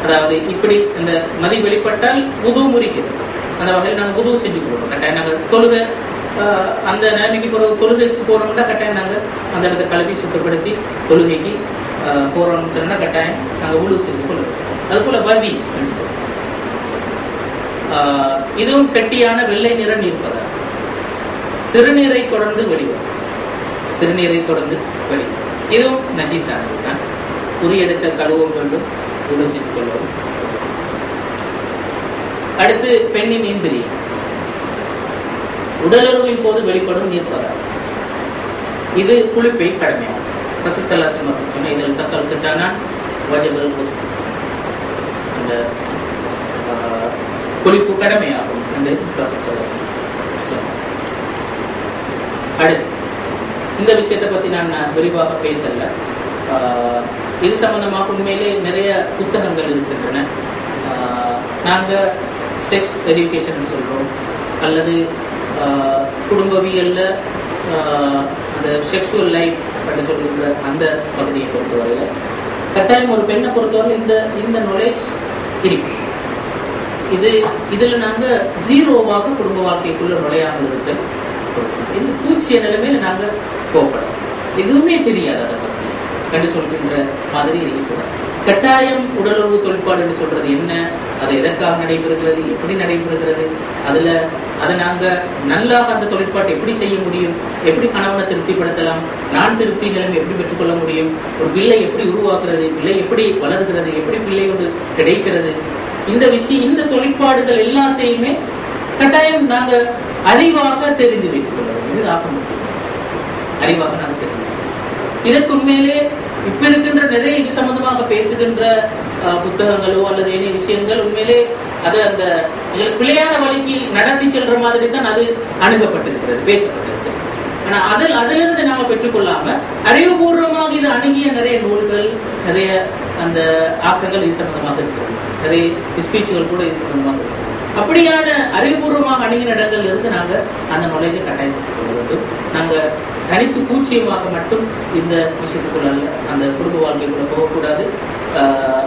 அதாவது இப்படி இந்த மதி வெளிப்பட்டால் உது முறிக்கிறது. அந்த வகையில் நாங்கள் உதவு செஞ்சு கொடுப்போம். கட்டாயம் நாங்கள் தொழுகை அந்த நிலைமைக்கு தொழுகைக்கு போறோம்னா கட்டாயம் நாங்கள் அந்த இடத்த கழுவி சுத்தப்படுத்தி தொழுகைக்கு போறோம்னு சொன்னா கட்டாயம் நாங்கள் உழு செய்து கொள்வோம். அது போல வதி என்று சொல்றோம். இதுவும் கட்டியான வெள்ளை நிறம் இருப்பதால் சிறுநீரை தொடர்ந்து வெளிவரும். இதுவும் நஜீஸானது தான். உரிய இடத்தை கழுவ வேண்டும், உழு செய்து கொள்வோம். அடுத்து பெண்ணின் இந்திரியம் உடலுறவின் போது வெளிப்படும் நீர்ப்பதால் இது குளிப்பை கடமையாகும். இதில் தக்கல் திட்டானா அந்த குளிப்பு கடமையாகும் என்று அடுத்து இந்த விஷயத்தை பத்தி நான் விரிவாக பேசல. இது சம்பந்தமாக உண்மையிலே நிறைய புத்தகங்கள் இருக்கின்றன. நாங்க செக்ஸ் எஜுகேஷன் சொல்றோம் அல்லது குடும்பவியல்ல அந்த செக்ஷுவல் லைஃப் என்று சொல்லுகிற அந்த பகுதியை பொறுத்தவரையில கட்டாயம் ஒரு பெண்ணை பொறுத்தவரை இந்த நாலேஜ் இருக்கு. இதுல நாங்க 0வாக குடும்ப வாழ்க்கைக்குள்ள நுழையாமல் இருக்க இந்த பூச்சிய நிலைமையில நாங்க கோப்படும். எதுவுமே தெரியாது அதை பத்தி கண்டு சொல்கின்ற மாதிரி இருக்கக்கூடாது. கட்டாயம் உடலுறவு தொழிற்பாடு என்று சொல்றது என்ன, அது எதற்காக நடைபெறுகிறது, எப்படி நடைபெறுகிறது, அதை நாங்க நல்லாக அந்த தொழிற்பாட்டை எப்படி செய்ய முடியும், எப்படி கணவனை திருப்திப்படுத்தலாம், நான் திருப்தி நிலைமை எப்படி பெற்றுக்கொள்ள முடியும், ஒரு பிள்ளை எப்படி உருவாக்குறது, பிள்ளை எப்படி வளர்கிறது, எப்படி பிள்ளையோடு கிடைக்கிறது, இந்த தொழிற்பாடுகள் எல்லாத்தையுமே கட்டாயம் நாங்க அறிவாக தெரிந்து வைத்துக் கொள்ள வேண்டும். இது ஆக முடியும். அறிவாக நாங்கள் தெரிந்து இதற்கு உண்மையிலே இப்ப இருக்கின்ற நிறைய இது சம்பந்தமாக பேசுகின்ற புத்தகங்களோ அல்லது ஏனைய விஷயங்கள் உண்மையிலே அது அந்த பிள்ளையான வழிக்கு நடத்தி செல்ற மாதிரி தான் அது அணுகப்பட்டிருக்கிறது, பேசப்பட்டிருக்கு. ஆனா அதிலிருந்து நாம பெற்றுக்கொள்ளாம அறிவுபூர்வமாக இது அணுகிய நிறைய நூல்கள், நிறைய அந்த ஆக்கங்கள் இது சம்பந்தமாக இருக்கிறது, நிறைய ஸ்பீச்சுகள் கூட இது சம்பந்தமாக இருக்கு. அப்படியான அறிவுபூர்வமாக அணுகின இடங்கள்ல இருந்து நாங்க அந்த நாலேஜை கட்டாயப்படுத்திக் கொள்ள வேண்டும். நாங்க தனித்து பூச்சியமாக மட்டும் இந்த விஷயத்துக்குள்ள அந்த குடும்ப வாழ்க்கைக்குள்ள போகக்கூடாது.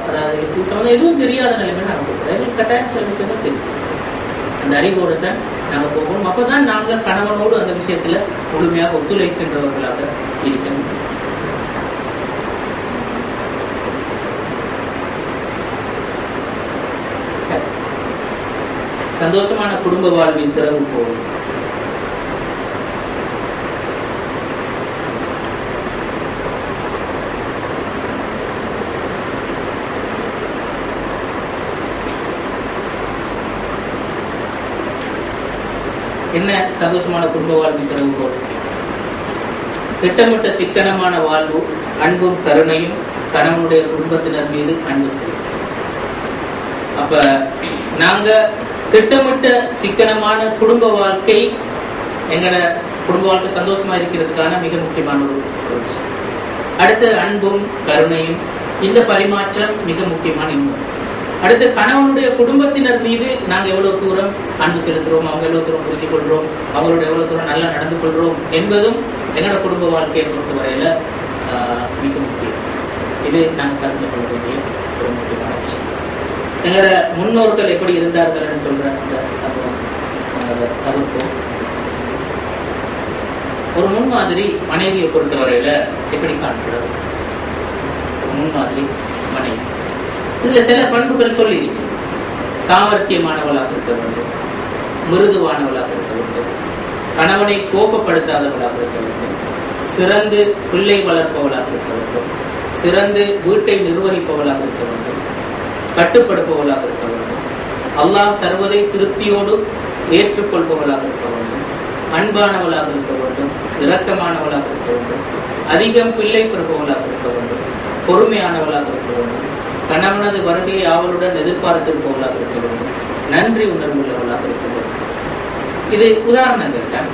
அதாவது இது சம்பந்தம் எதுவும் தெரியாத நிலைமை நாங்கள் போகக்கூடாது. எங்களுக்கு கட்டாயம் சில விஷயங்கள் தெரியும். அந்த அறிவோடு தான் நாங்கள் போகணும். அப்பதான் நாங்க கணவனோடு அந்த விஷயத்துல முழுமையாக ஒத்துழைக்கின்றவர்களாக இருக்க முடியும். சந்தோஷமான குடும்ப வாழ்வின் திறவுகோல். என்ன சந்தோஷமான குடும்ப வாழ்வின் திறவுகோல்? திட்டமிட்ட சிக்கனமான வாழ்வு, அன்பும் கருணையும், கணவனுடைய குடும்பத்தினர் மீது அன்பு செய்யும். அப்ப நாங்க திட்டமிட்ட சிக்கனமான குடும்ப வாழ்க்கை எங்கட குடும்ப வாழ்க்கை சந்தோஷமா இருக்கிறதுக்கான மிக முக்கியமான ஒரு விஷயம். அடுத்து அன்பும் கருணையும், இந்த பரிமாற்றம் மிக முக்கியமான இன்பம். அடுத்து கணவனுடைய குடும்பத்தினர் மீது நாங்க எவ்வளவு தூரம் அன்பு செலுத்துறோம், அவங்க எவ்வளவு தூரம் புரிஞ்சு கொள்றோம், அவங்களோட எவ்வளவு தூரம் நல்லா நடந்து கொள்றோம் என்பதும் எங்களோட குடும்ப வாழ்க்கையை பொறுத்தவரையில மிக முக்கியம். இது நாங்கள் கலந்து கொள்ள வேண்டிய ஒரு முக்கியமான விஷயம். எங்களோட முன்னோர்கள் எப்படி இருந்தார்கள் சொல்ற அந்த சம்பவம் தவிர்ப்போம். ஒரு முன்மாதிரி மனைவியை பொறுத்தவரையில எப்படி காண்கிறது? முன்மாதிரி மனைவி இதுல சில பண்புகள் சொல்லி சாமர்த்தியமானவளாக இருக்க வேண்டும், மிருதுவானவளாக இருக்க வேண்டும், கணவனை கோபப்படுத்தாதவளாக இருக்க வேண்டும், சிறந்து பிள்ளை வளர்ப்பவளாக இருக்க வேண்டும், சிறந்து வீட்டை நிர்வகிப்பவளாக இருக்க வேண்டும், கட்டுப்படுப்பவளாக இருக்க வேண்டும், அல்லாஹ் தருவதை திருப்தியோடு ஏற்றுக்கொள்பவளாக இருக்க வேண்டும், அன்பானவளாக இருக்க வேண்டும், இரக்கமானவளாக இருக்க வேண்டும், அதிகம் பிள்ளை பெறுபவளாக இருக்க வேண்டும், பொறுமையானவளாக இருக்க வேண்டும், கணவனது வருகையை அவளுடன் எதிர்பார்த்திருப்பவளாக இருக்க வேண்டும், நன்றி உணர்வுள்ளவளாக இருக்க வேண்டும். இது உதாரணங்கள் தான்,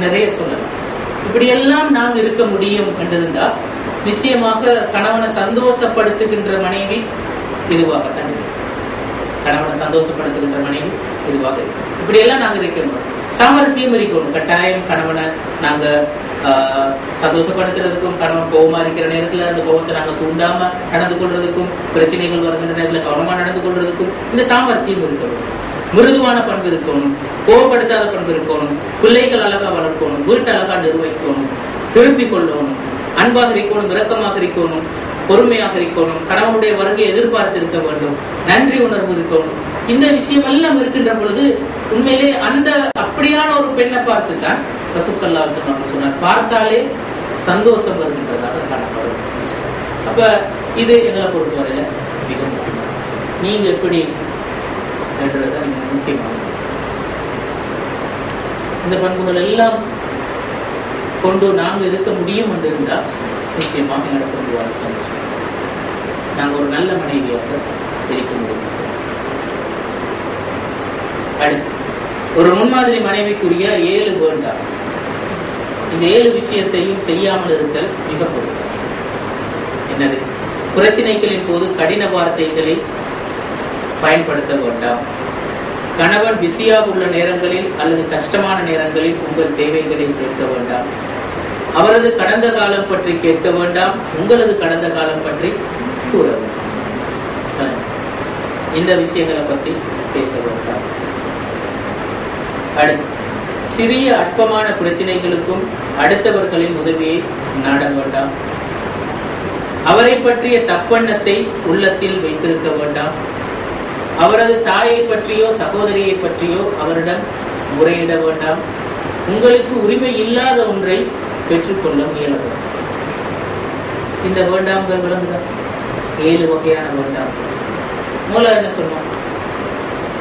நிறைய சொல்லலாம். இப்படியெல்லாம் நாம் இருக்க முடியும் என்றிருந்தா நிச்சயமாக கணவனை சந்தோஷப்படுத்துகின்ற மனைவி இதுவாகத்தான். கணவனை சந்தோஷப்படுத்துகின்ற மனைவி இதுவாக இருக்கு. இப்படியெல்லாம் நாங்க இருக்கணும். சாமர்த்தியம் இருக்கணும். கட்டாயம் கணவனை நாங்க சந்தோஷப்படுத்துறதுக்கும், கணவன் கோபமா இருக்கிற நேரத்துல அந்த கோபத்தை நாங்க தூண்டாம நடந்து கொள்றதுக்கும், பிரச்சனைகள் வருகின்ற நேரத்துல கவனமா நடந்து கொள்றதுக்கும் இந்த சாமர்த்தியம் இருக்கணும். மிருதுவான பண்பு இருக்கணும், கோபப்படுத்தாத பண்பு இருக்கணும், பிள்ளைகள் அழகா வளர்க்கணும், வீட்டை அழகா நிர்வகிக்கணும், திருத்திக் கொள்ளணும், அன்பாக இருக்கணும், இரக்கமாக இருக்கணும், பொறுமையாக இருக்கணும், கணவனுடைய வருகையை எதிர்பார்த்து இருக்க வேண்டும், நன்றி உணர்வு இருக்கணும். இந்த விஷயம் எல்லாம் இருக்கின்ற பொழுது உண்மையிலே அந்த அப்படியான ஒரு பெண்ணை பார்த்துதான் ரசூல் ஸல்லல்லாஹு அலைஹி வஸல்லம் சொன்னார், பார்த்தாலே சந்தோஷம் வருகின்றதாக காணப்படும். அப்ப இது எங்களை பொறுத்தவரையில மிக முக்கியம். நீங்க எப்படி என்றதுதான் மிக முக்கியமானது. இந்த பண்புகள் எல்லாம் கொண்டு நாங்க இருக்க முடியும் என்று இருந்தால் நிச்சயமாக எங்களை பொறுத்தவரை சந்தோஷம். நாங்க ஒரு நல்ல மனைவியாக இருக்க முடியும். அடுத்து ஒரு முன்மாதிரி மனைவிக்குரிய 7 வேண்டாம். இந்த 7 விஷயத்தையும் செய்யாமல் இருத்தல் மிக பொருத்தம். என்னது? பிரச்சனைகளின் போது கடின வார்த்தைகளை பயன்படுத்த வேண்டாம். கணவன் பிஸியாக உள்ள நேரங்களில் அல்லது கஷ்டமான நேரங்களில் உங்கள் தேவைகளை கேட்க வேண்டாம். அவரது கடந்த காலம் பற்றி கேட்க வேண்டாம், உங்களது கடந்த காலம் பற்றி கூற வேண்டாம். இந்த விஷயங்களை பற்றி பேச வேண்டாம். அடுத்து சிறிய அற்பமான பிரச்சனைகளுக்கும் அடுத்தவர்களின் உதவியை நாட வேண்டாம். அவரை பற்றிய தப்பெண்ணத்தை உள்ளத்தில் வைத்திருக்க வேண்டாம். அவரது தாயை பற்றியோ சகோதரியை பற்றியோ அவரிடம் முறையிட வேண்டாம். உங்களுக்கு உரிமை இல்லாத ஒன்றை பெற்றுக்கொள்ள முயல வேண்டும். இந்த வேண்டாம்கள் விளங்குதா? 7 வகையான வேண்டாம். மூலம் என்ன சொன்னோம்?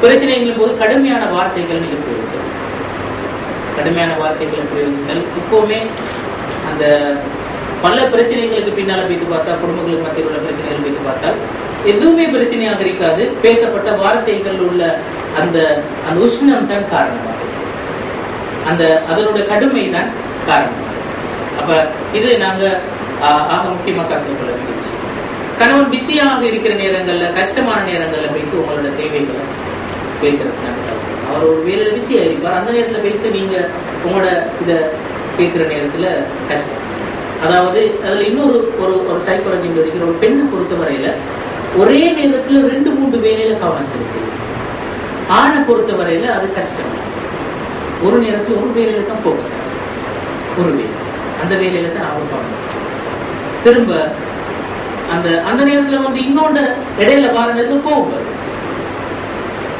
பிரச்சனைகளின் போது கடுமையான வார்த்தைகள் நீங்க பிரயோகித்தல். கடுமையான வார்த்தைகளை பிரயோகித்தல் இப்பவுமே அந்த பல பிரச்சனைகளுக்கு பின்னால போயிட்டு பார்த்தா, குடும்பங்களுக்கு மத்தியில் உள்ள பிரச்சனைகள் போயிட்டு பார்த்தால் எதுவுமே பிரச்சனையாக இருக்காது. பேசப்பட்ட வார்த்தைகள் உள்ள அந்த அந்த உஷ்ணம் தான் காரணமாக, அந்த அதனுடைய கடுமை தான் காரணமாக. அப்ப இது நாங்க ஆக முக்கியமா கற்றுக்கொள்ள வேண்டிய விஷயம். கணவன் பிஸியாக இருக்கிற நேரங்கள்ல, கஷ்டமான நேரங்கள்ல வைத்து உங்களோட தேவைகளை கேட்கறது. அவர் ஒரு வேலையில பிஸியா இருப்பார், அந்த நேரத்துல வைத்து நீங்க உங்களோட இத கேட்கிற நேரத்துல கஷ்டம். அதாவது அதுல இன்னொரு ஒரு சைக்காலஜி இருக்கிற ஒரு பெண்ணை பொறுத்தவரையில ஒரே நேரத்துல 2-3 வேலையில கவனம் செலுத்து. ஆணை பொறுத்தவரையில அது கஷ்டம். ஒரு நேரத்துல ஒரு வேலையில தான் போக்கஸ் ஆகும். ஒரு வேலை, அந்த வேலையில தான் அவர் கவனம் செலுத்து. திரும்ப அந்த நேரத்துல இன்னொன்று இடையில வார நேரத்துல போகும்,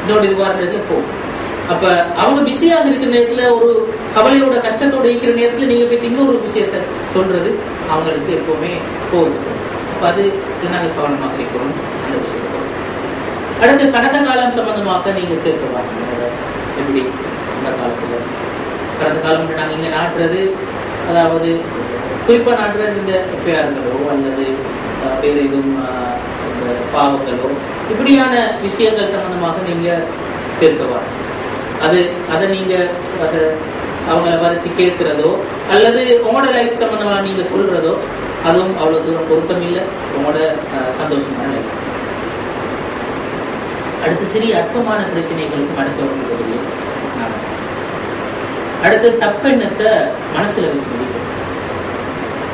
இன்னொன்று இது வார நேரத்துல போகும். அப்ப அவங்க பிஸியாக இருக்கிற நேரத்துல, ஒரு கவலையோட கஷ்டத்தோட இருக்கிற நேரத்துல நீங்க போய் இன்னொரு விஷயத்த சொல்றது அவங்களுக்கு எப்பவுமே போகுது. அப்ப அது நாங்க கவனமாக இருக்கிறோம் அந்த விஷயத்த. அடுத்து கடந்த காலம் சம்பந்தமாக நீங்க கேட்கலாம். எப்படி அந்த காலத்துல கடந்த காலம் நாங்க இங்க நாட்டுறது, அதாவது குறிப்பா நாட்டுறது இந்த எஃப்ஐஆர்களோ அல்லது வேற எதுவும் பாவங்களோ இப்படியான விஷயங்கள் சம்பந்தமாக நீங்க கேட்கலாம். அதை நீங்க அவங்கள வருத்தி கேட்கிறதோ அல்லது உங்களோட லைஃப் சம்பந்தமா நீங்க சொல்றதோ அதுவும் அவ்வளவு தூரம் பொருத்தம் இல்லை, உங்களோட சந்தோஷமான லைஃப். அடுத்து சிறிய அற்பமான பிரச்சனைகளுக்கும் அடக்க வருவதில்லை. அடுத்து தப்பெண்ணத்தை மனசுல வச்சு முடிக்கணும்.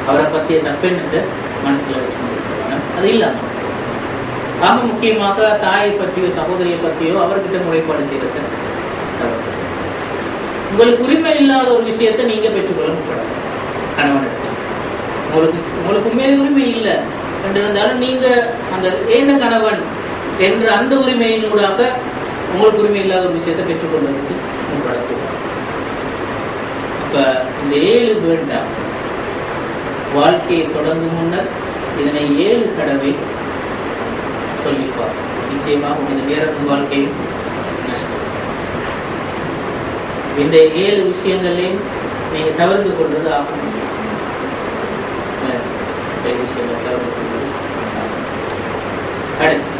அவரை பத்திய தப்பெண்ணத்தை மனசுல வச்சு முடிக்கணும். அது இல்லாம ஆக முக்கியமாக தாயை பற்றியோ சகோதரியை பற்றியோ அவர்கிட்ட முறைப்பாடு செய்யறது. உங்களுக்கு உரிமை இல்லாத ஒரு விஷயத்தை நீங்க பெற்றுக்கொள்ள முடியாது. கணவன் உங்களுக்கு உண்மையிலே உரிமை இல்லை என்றிருந்தாலும் நீங்க அந்த ஏன கணவன் என்ற அந்த உரிமையினூடாக உங்களுக்கு உரிமை இல்லாத ஒரு விஷயத்தை பெற்றுக்கொள்வதற்கு முற்படக்கூடாது. அப்ப இந்த 7 வேண்டாம். வாழ்க்கையை தொடங்கும் முன்னர் இதனை 7 தடவை சொல்லிப்பார். நிச்சயமாக உங்கள் நேரத்தின் வாழ்க்கையும் நஷ்டம். இந்த 7 விஷயங்களையும் நீங்க தவிர்த்து கொள்வது ஆகணும். அடுத்து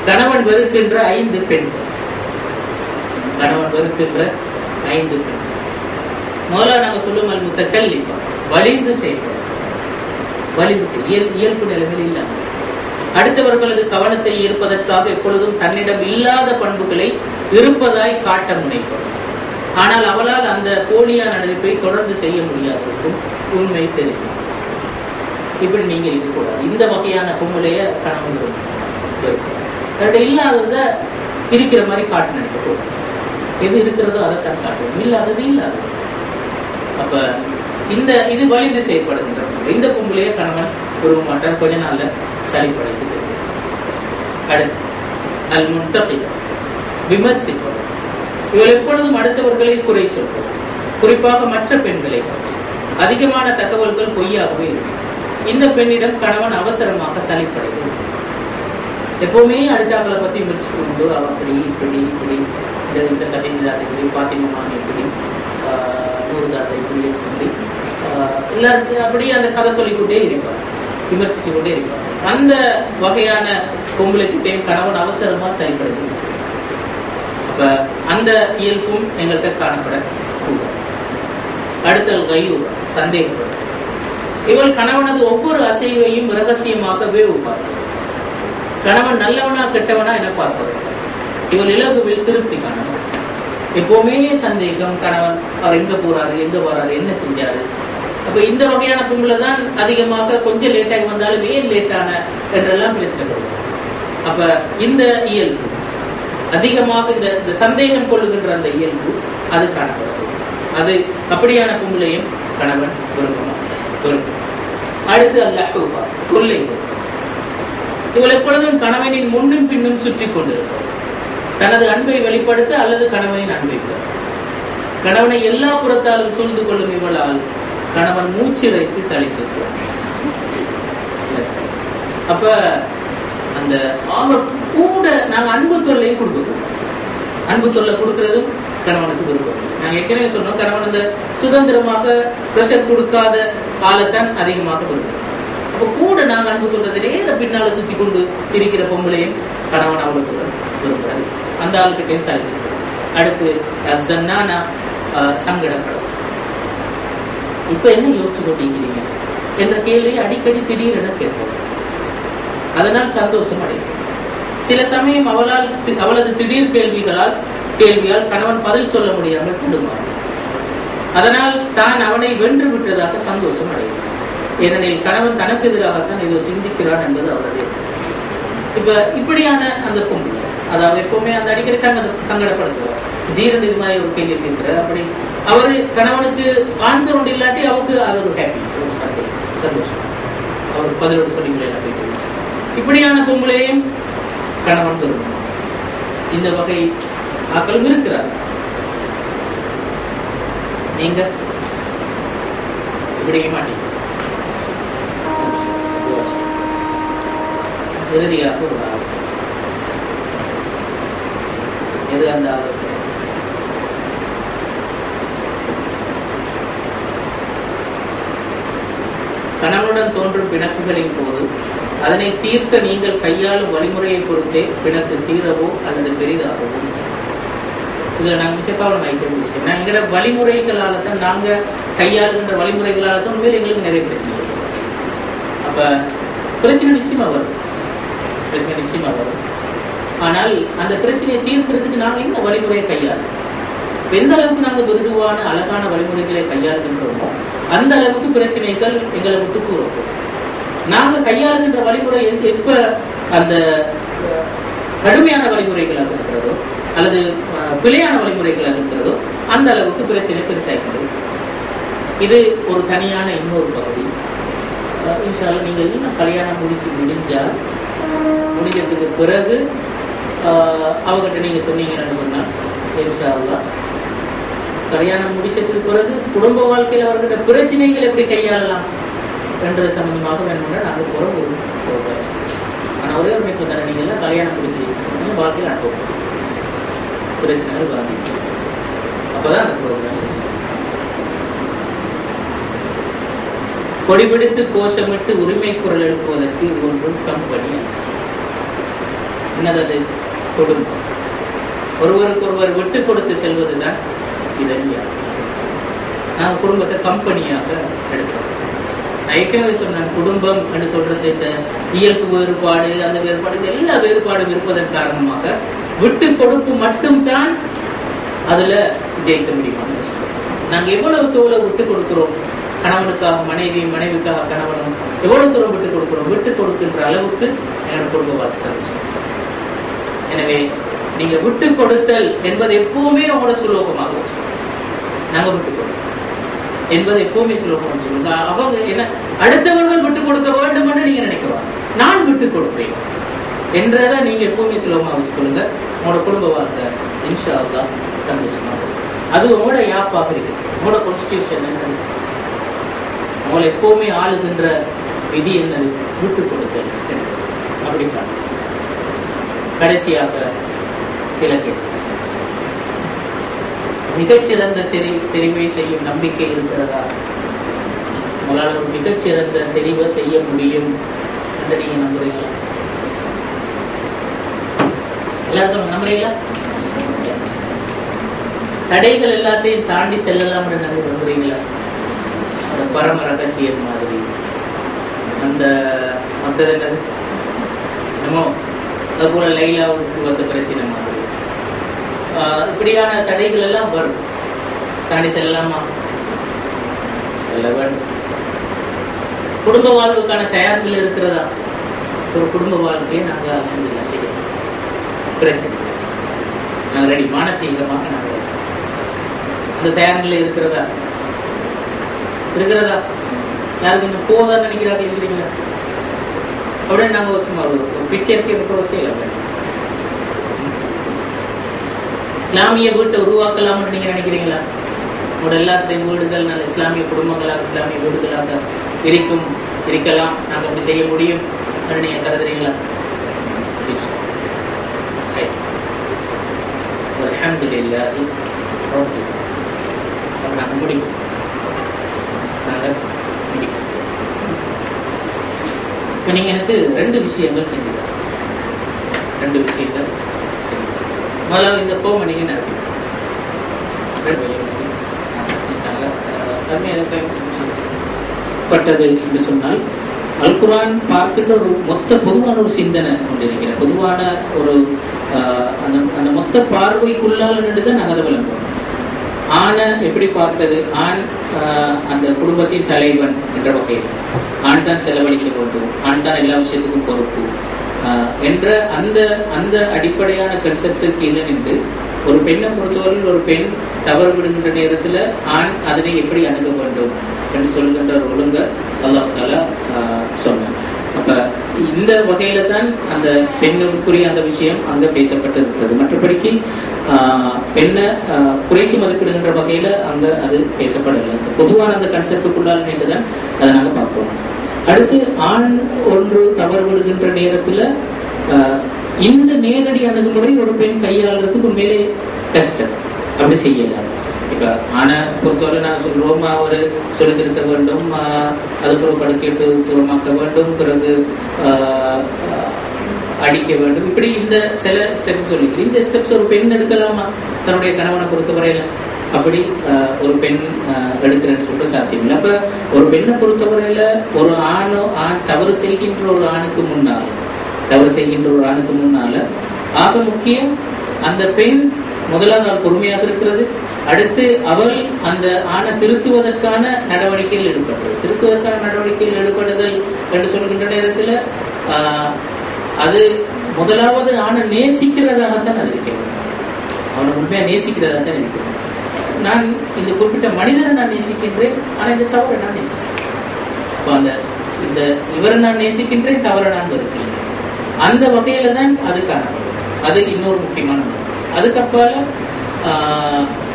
கணவன் வெறுக்கின்ற 5 பெண்கள். கணவன் வெறுக்கின்ற 5 பெண்கள். முதல்ல நாங்க சொல்லும் முத்தக்கல்லிஃபா, வலிந்து செயல்படும். வலிந்து இயல்பு நிலைமையில் இல்லாமல் அடுத்தவர்களது கவனத்தை ஈர்ப்பதற்காக எப்பொழுதும் தன்னிடம் இல்லாத பண்புகளை இருப்பதாய் காட்ட முனைப்படும். ஆனால் அவளால் அந்த போலியான நடிப்பை தொடர்ந்து செய்ய முடியாதவருக்கும் உண்மை தெரியும். இப்படி நீங்க இருக்கக்கூடாது. இந்த வகையான பொம்பளைய கணவன் இல்லாதத இருக்கிற மாதிரி காட்டு நினைக்கக்கூடாது. எது இருக்கிறதோ அதை தான் காட்டணும், இல்லாதது இல்லாதது. அப்ப இது வலிந்து செயல்படுகின்ற இந்த பொம்பளைய கணவன் ஒரு மாட்டார், கொஞ்ச நாள்ல சளிப்படைக்குது. அடுத்து அல் முன்தகி, விமர்சிப்பது. இவள் எப்பொழுதும் அடுத்தவர்களை குறை சொல்வது, குறிப்பாக மற்ற பெண்களை பற்றி அதிகமான தகவல்கள் பொய்யாகவே இருக்கும். இந்த பெண்ணிடம் கணவன் அவசரமாக சளிப்படைகிறது. எப்பவுமே அடுத்தாக்களை பத்தி விமர்சிச்சு கொண்டு அவ அப்படி இப்படி இப்படி இந்த கதைதாதை இப்படி பாத்திமமான இப்படி நூறுதாதை இப்படின்னு சொல்லி எல்லாருக்கும் அப்படியே அந்த கதை சொல்லிக்கொண்டே இருப்பார், விமர்சிச்சு கொண்டே இருப்பார். அந்த வகையான பொம்பளைக்கிட்டையும் கணவன் அவசரமா செயல்படுகிறது. அப்ப அந்த இயல்பும் எங்கள்கிட்ட காணப்படக்கூடாது. அடுத்தல் கையூர், சந்தேகப்படும். இவள் கணவனது ஒவ்வொரு அசைவையும் ரகசியமாக வேவுப்பார். கணவன் நல்லவனா கெட்டவனா என பார்ப்பது. இவள் இலகுவில் திருப்தி காணவன். எப்பவுமே சந்தேகம், கணவன் அவர் எங்க போறாரு, எங்க போறாரு, என்ன செஞ்சாரு. அப்ப இந்த வகையான பொம்பளை தான் அதிகமாக கொஞ்சம் லேட்டாகி வந்தாலும் ஏன் லேட்டான என்றெல்லாம் பேசப்படுவார். அப்ப இந்த இயல்பு அதிகமாக இந்த சந்தேகம் கொள்ளுகின்ற அந்த இயல்பு அது காணப்படுது. அது அப்படியான பொம்பளையும் கணவன் விரும்பணும். அடுத்து அல்லஹூபா, கொள்ளை. இவள் எப்பொழுதும் கணவனின் முன்னும் பின்னும் சுற்றி கொண்டிருப்பார். தனது அன்பை வெளிப்படுத்த அல்லது கணவனின் அன்பை பெற. கணவனை எல்லா புறத்தாலும் சூழ்ந்து கொள்ளும் இவளால் கணவன் மூச்சிறைத்து சலித்திருக்கிறார். அப்ப அந்த கூட நாங்க அன்பு தொல்லையும் கொடுக்கிறோம். அன்பு தொல்லை கொடுக்கறதும் கணவனுக்கு விருப்பம். நாங்க ஏற்கனவே சொன்னோம், கணவன் அந்த சுதந்திரமாக பிரஷர் கொடுக்காத காலத்தான் அதிகமாக விரும்பும். அப்ப கூட நாங்க அன்பு தொல்றதிலே பின்னால சுத்தி கொண்டு இருக்கிற பொம்பளையும் கணவன் அவளுக்கு விரும்புறாரு. அந்த ஆளுக்கிட்டையும் சாதிக்கிறது. அடுத்து சங்கடப்படும். இப்ப என்ன யோசிச்சு கொண்டிருக்கிறீங்க என்ற கேள்வியை அடிக்கடி திடீரென கேட்போம். அதனால் சந்தோஷம் அடையும். சில சமயம் அவளது திடீர் கேள்வியால் கணவன் பதில் சொல்ல முடியாமல் தடுமாறும். அதனால் தான் அவனை வென்று விட்டதாக சந்தோஷம் அடையும். ஏனெனில் கணவன் தனக்கு எதிராகத்தான் ஏதோ சிந்திக்கிறான் என்பது அவரது. இப்ப இப்படியான அந்த பொம்பளை, அதாவது எப்பவுமே அந்த அடிக்கடி சங்கடப்படுத்துவார். திடீரென்று இது மாதிரி ஒரு கேள்வி இருக்கிற அப்படி அவரு கணவனுக்கு ஆன்சர் ஒன்று இல்லாட்டி அவருக்கு அது ஒரு ஹாப்பி, ஒரு சந்தோஷம். அவர் பதிலோடு சொல்லி இப்படியான பொம்பளையும் கணவன் விரும்பும். இந்த வகை ஆக்களும் இருக்கிறார். நீங்க இப்படிக்க மாட்டீங்க. இறுதியாக ஒரு ஆலோசனை. எது அந்த ஆலோசனை? கணவனுடன் தோன்றும் பிணக்குகளின் போது அதனை தீர்க்க நீங்கள் கையாளும் வழிமுறையை பொறுத்தே பிணக்கு தீரவோ அல்லது பெரிதாகவோ. இதுல நாங்க மிச்சக்காவலம் ஆகிட்ட விஷயம். நான் எங்களோட வழிமுறைகளால தான், நாங்க கையாளுகின்ற வழிமுறைகளால தான் உண்மையில எங்களுக்கு நிறைய பிரச்சனை வரும். அப்ப பிரச்சனை நிச்சயமா வரும், பிரச்சனை நிச்சயமா வரும். ஆனால் அந்த பிரச்சனையை தீர்க்கிறதுக்கு நாங்க என்ன வழிமுறையை கையாளும், எந்த அளவுக்கு நாங்க மிருதுவான அழகான வழிமுறைகளை கையாளுகின்றோமோ அந்த அளவுக்கு பிரச்சனைகள் எங்களை விட்டு கூறும். நாங்க கையாளுகின்ற வழிமுறை எப்ப அந்த கடுமையான வழிமுறைகளாக இருக்கிறதோ அல்லது பிழையான வழிமுறைகளாக இருக்கிறதோ அந்த அளவுக்கு பிரச்சனை பெருசாகிறது. இது ஒரு தனியான இன்னொரு பகுதி. இன்ஷா அல்லாஹ் நீங்க எல்லாம் கல்யாணம் முடிஞ்சதுக்கு பிறகு அவங்ககிட்ட நீங்க சொன்னீங்கன்னு சொன்னா இன்ஷா அல்லாஹ் கல்யாணம் முடிச்சதுக்கு பிறகு குடும்ப வாழ்க்கையில் அவர்கிட்ட பிரச்சனைகள் எப்படி கையாளலாம் என்ற சம்பந்தமாக வேணும்னா நாங்கள் போகிற ஒரு ப்ரோக்ராம். ஆனால் ஒரே ஒரு மீட்பு தானே, நீங்கள் எல்லாம் கல்யாணம் முடிச்சு வாழ்க்கையில் அனுப்பணும் பிரச்சனைகள் வாங்கி அப்போதான் அந்த ப்ரோக்ராம். கொடிபிடித்து கோஷமிட்டு உரிமை குரல் எழுப்புவதற்கு ஒன்றும் கம்பெனி. என்னது? குடும்பம். ஒருவருக்கு ஒருவர் விட்டு கொடுத்து செல்வதுதான் இதழியா. நாங்கள் குடும்பத்தை கம்பெனியாக எடுக்கிறோம். நான் ஏற்கனவே சொன்னேன், குடும்பம் என்று சொல்றது இந்த இயல்பு வேறுபாடு, அந்த வேறுபாடு, எல்லா வேறுபாடும் இருப்பதன் காரணமாக விட்டு கொடுப்பு மட்டும்தான் அதுல ஜெயிக்க முடியுமான விஷயம். நாங்க எவ்வளவுக்கு எவ்வளவு விட்டு கொடுக்கிறோம், கணவனுக்காக மனைவி, மனைவிக்காக கணவனும் எவ்வளவு தூரம் விட்டு கொடுக்கிறோம், விட்டு கொடுக்கின்ற அளவுக்கு என்னோட குடும்ப வாழ்க்கை சந்தோஷம். எனவே நீங்க விட்டு கொடுத்தல் என்பது எப்பவுமே உங்களோட சுலோகமாக வச்சு, நாங்க விட்டு கொடுத்தோம் என்பது எப்பவுமே சுலோகம் சொல்லுங்க. அவங்க என்ன அடுத்தவர்கள் விட்டு கொடுக்க வேண்டும் என்று நீங்க நினைக்கலாம், நான் விட்டு கொடுப்பேன் என்றதை நீங்க எப்பவுமே சுலோகமா வச்சுக்கொள்ளுங்க. உங்களோட குடும்ப வாழ்க்கை இன்ஷா அல்லாஹ் சந்தோஷமா இருக்கும். அது உங்களோட யாப்பாக இருக்கு, உங்களோட கான்ஸ்டிடியூஷன் என்னது, உங்களை எப்பவுமே ஆளுகின்ற விதி என்னது, விட்டு கொடுத்தல். அப்படி கடைசியாக சில கேள்வி. மிகச்சிறந்த தெரிவை செய்யும் நம்பிக்கை இருக்கிறதா? உங்களால் ஒரு மிகச்சிறந்த தெரிவை செய்ய முடியும் என்று நீங்க நம்புறீங்களா? எல்லாரும் சொல்லுங்க, நம்புறீங்களா? தடைகள் எல்லாத்தையும் தாண்டி செல்லலாம் என்று நம்புறீங்களா? அந்த பரம ரகசியம் மாதிரி அந்த மற்றது என்னது நம்ம அது போல லைலாவுக்கு வந்த பிரச்சனை மாதிரி இப்படியான தடைகள் எல்லாம் வரும், தாண்டி செல்லலாமா? செல்ல வேண்டும். குடும்ப வாழ்வுக்கான தயாரிப்புகள் இருக்கிறதா? ஒரு குடும்ப வாழ்க்கையை நாங்க அல்ஹம்துலில்லாஹ் செய்யணும், பிரச்சனை நாங்க ரெடி, மானசீகமாக நாங்கள் அந்த தயாரிப்புகள் இருக்கிறதா? யாருக்கு இன்னும் போதான்னு நினைக்கிறார்கள் இருக்கிறீங்களா? அப்படின்னு நாங்க சும்மா ஒரு பிச்சை இருக்கிற செய்யலாம். இஸ்லாமிய வீட்டை உருவாக்கலாம்னு நீங்க நினைக்கிறீங்களா? உங்களோட எல்லாத்தையும் வீடுகள் நல்ல இஸ்லாமிய குடும்பங்களாக, இஸ்லாமிய வீடுகளாக இருக்கலாம், நாங்க அப்படி செய்ய முடியும் நீங்க கருதுறீங்களா? அல்ஹம்துலில்லாஹ் நாங்க முடிக்கும், நாங்க முடிக்கும். இப்ப நீங்க எனக்கு ரெண்டு விஷயங்கள் செஞ்சீங்க, ரெண்டு விஷயங்கள் செஞ்சீங்க. முதல்ல இந்த ஃபோம் நீங்க நடத்தி பட்டது என்று சொன்னால், அல் குர்ஆன் பார்க்கின்ற ஒரு மொத்த பொதுவான ஒரு சிந்தனை கொண்டிருக்கிற பொதுவான ஒரு அந்த மொத்த பார்வைக்குள்ளால் தான் நாங்கள் அதை விளங்குவோம். ஆணை எப்படி பார்த்தது? ஆண் அந்த குடும்பத்தின் தலைவன் என்ற வகையில் ஆண் தான் செலவழிக்க வேண்டும், ஆண் தான் எல்லா விஷயத்துக்கும் பொறுப்பு என்ற அந்த அடிப்படையான கன்செப்டுக்கு கீழே நின்று ஒரு பெண்ணை பொறுத்தவரையில் ஒரு பெண் தவறு விடுகின்ற நேரத்துல ஆண் அதனை எப்படி அணுக வேண்டும் என்று சொல்லுகின்ற ஒரு ஒழுங்க அல்லாஹ் தஆலா சொன்னார். அப்ப இந்த வகையில தான் அந்த பெண்ணுக்குரிய அந்த விஷயம் அங்க பேசப்பட்டிருக்கிறது. மற்றபடிக்கு பெண்ணை குறைத்து மதிப்பிடுகின்ற வகையில அங்க அது பேசப்படலை. பொதுவான அந்த கன்செப்டுக்குள்ளால் தான் அதை நாங்க பார்ப்போம். அடுத்து ஆண் ஒன்று தவறு விடுகின்ற நேரத்துல இந்த நேரடி அணுகுமுறை ஒரு பெண் கையாளுறதுக்கு உண்மையிலே கஷ்டம், அப்படி செய்யல. இப்ப ஆணை பொறுத்தவரை நான் சொல்றோம், ஒரு சொல்லித்திருக்க வேண்டும், அதுக்கு ஒரு படுக்கையிட்டு தூரமாக்க வேண்டும், பிறகு அடிக்க வேண்டும், இப்படி இந்த சில ஸ்டெப்ஸ் சொல்லிக்கிறேன். இந்த ஸ்டெப்ஸ் ஒரு பெண் எடுக்கலாமா தன்னுடைய கணவனை பொறுத்தவரையில? அப்படி ஒரு பெண் எடுக்கிறேன்னு சொல்ற சாத்தியம் இல்லை. அப்ப ஒரு பெண்ணை பொறுத்தவரையில ஒரு ஆண் தவறு செய்கின்ற ஒரு ஆணுக்கு முன்னால ஆக முக்கியம் அந்த பெண் முதலாவது அவள் பொறுமையாக இருக்கிறது. அடுத்து அவள் அந்த ஆணை திருத்துவதற்கான நடவடிக்கைகள் ஈடுபடுதல் என்று சொல்கின்ற நேரத்துல அது முதலாவது ஆணை நேசிக்கிறதாகத்தான் அது இருக்கிறது. அவனை உண்மையா நேசிக்கிறதாகத்தான் இருக்கிறது. நான் இந்த குறிப்பிட்ட மனிதனை நான் நேசிக்கின்றேன், ஆனா இந்த தவறை நான் நேசிக்கிறேன். இந்த இவரை நான் நேசிக்கின்றேன், தவறை நான் வெறுக்கின்றேன். அந்த வகையில தான் அது காணப்படும். அது இன்னொரு முக்கியமான. அதுக்கப்பால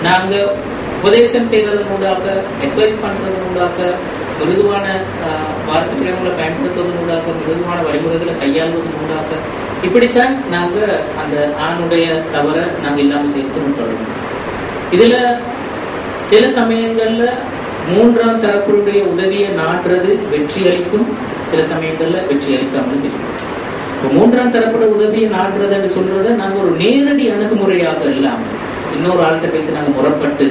நாங்க உபதேசம் செய்வதன் ஊடாக, அட்வைஸ் பண்றதன் ஊடாக, மிருதுவான வார்த்தை பிரயோகங்களை பயன்படுத்துவதன் ஊடாக, மிருதுவான வழிமுறைகளை கையாள்வதன் ஊடாக, இப்படித்தான் நாங்க அந்த ஆணுடைய தவறை நாங்க இல்லாம சேர்த்து முற்படுவோம். இதுல சில சமயங்கள்ல மூன்றாம் தரப்புடைய உதவியை நாடுறது வெற்றி அளிக்கும், சில சமயங்கள்ல வெற்றி அளிக்காமல் இருக்கும். மூன்றாம் தரப்புட உதவியை நாடுறது என்று சொல்றத நாங்க ஒரு நேரடி அணுகுமுறையாக இல்லாமல் இன்னொரு ஆள்கிட்ட போயிட்டு நாங்க முரப்பட்டு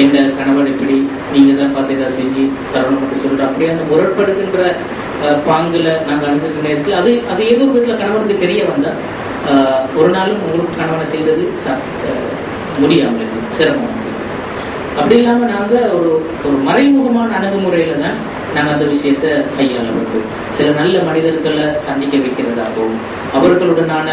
எந்த கணவன் இப்படி நீங்க தான் பார்த்து ஏதாவது செஞ்சு தரணும் மட்டும் சொல்ற, அப்படியே அந்த முரட்படுகின்ற பாங்குல நாங்க அணுகிற நேரத்தில் அது ஏதோ ஒரு விதத்துல கணவனுக்கு தெரிய வந்தா ஒரு நாளும் உங்களுக்கு கணவனை செய்யறது முடியாமல் இருக்கு, சிரமம். அப்படி இல்லாம நாங்க ஒரு மறைமுகமான அணுகுமுறையில தான் நாங்க அந்த விஷயத்த கையாள வேண்டும். சில நல்ல மனிதர்களை சந்திக்க வைக்கிறதாகவும், அவர்களுடனான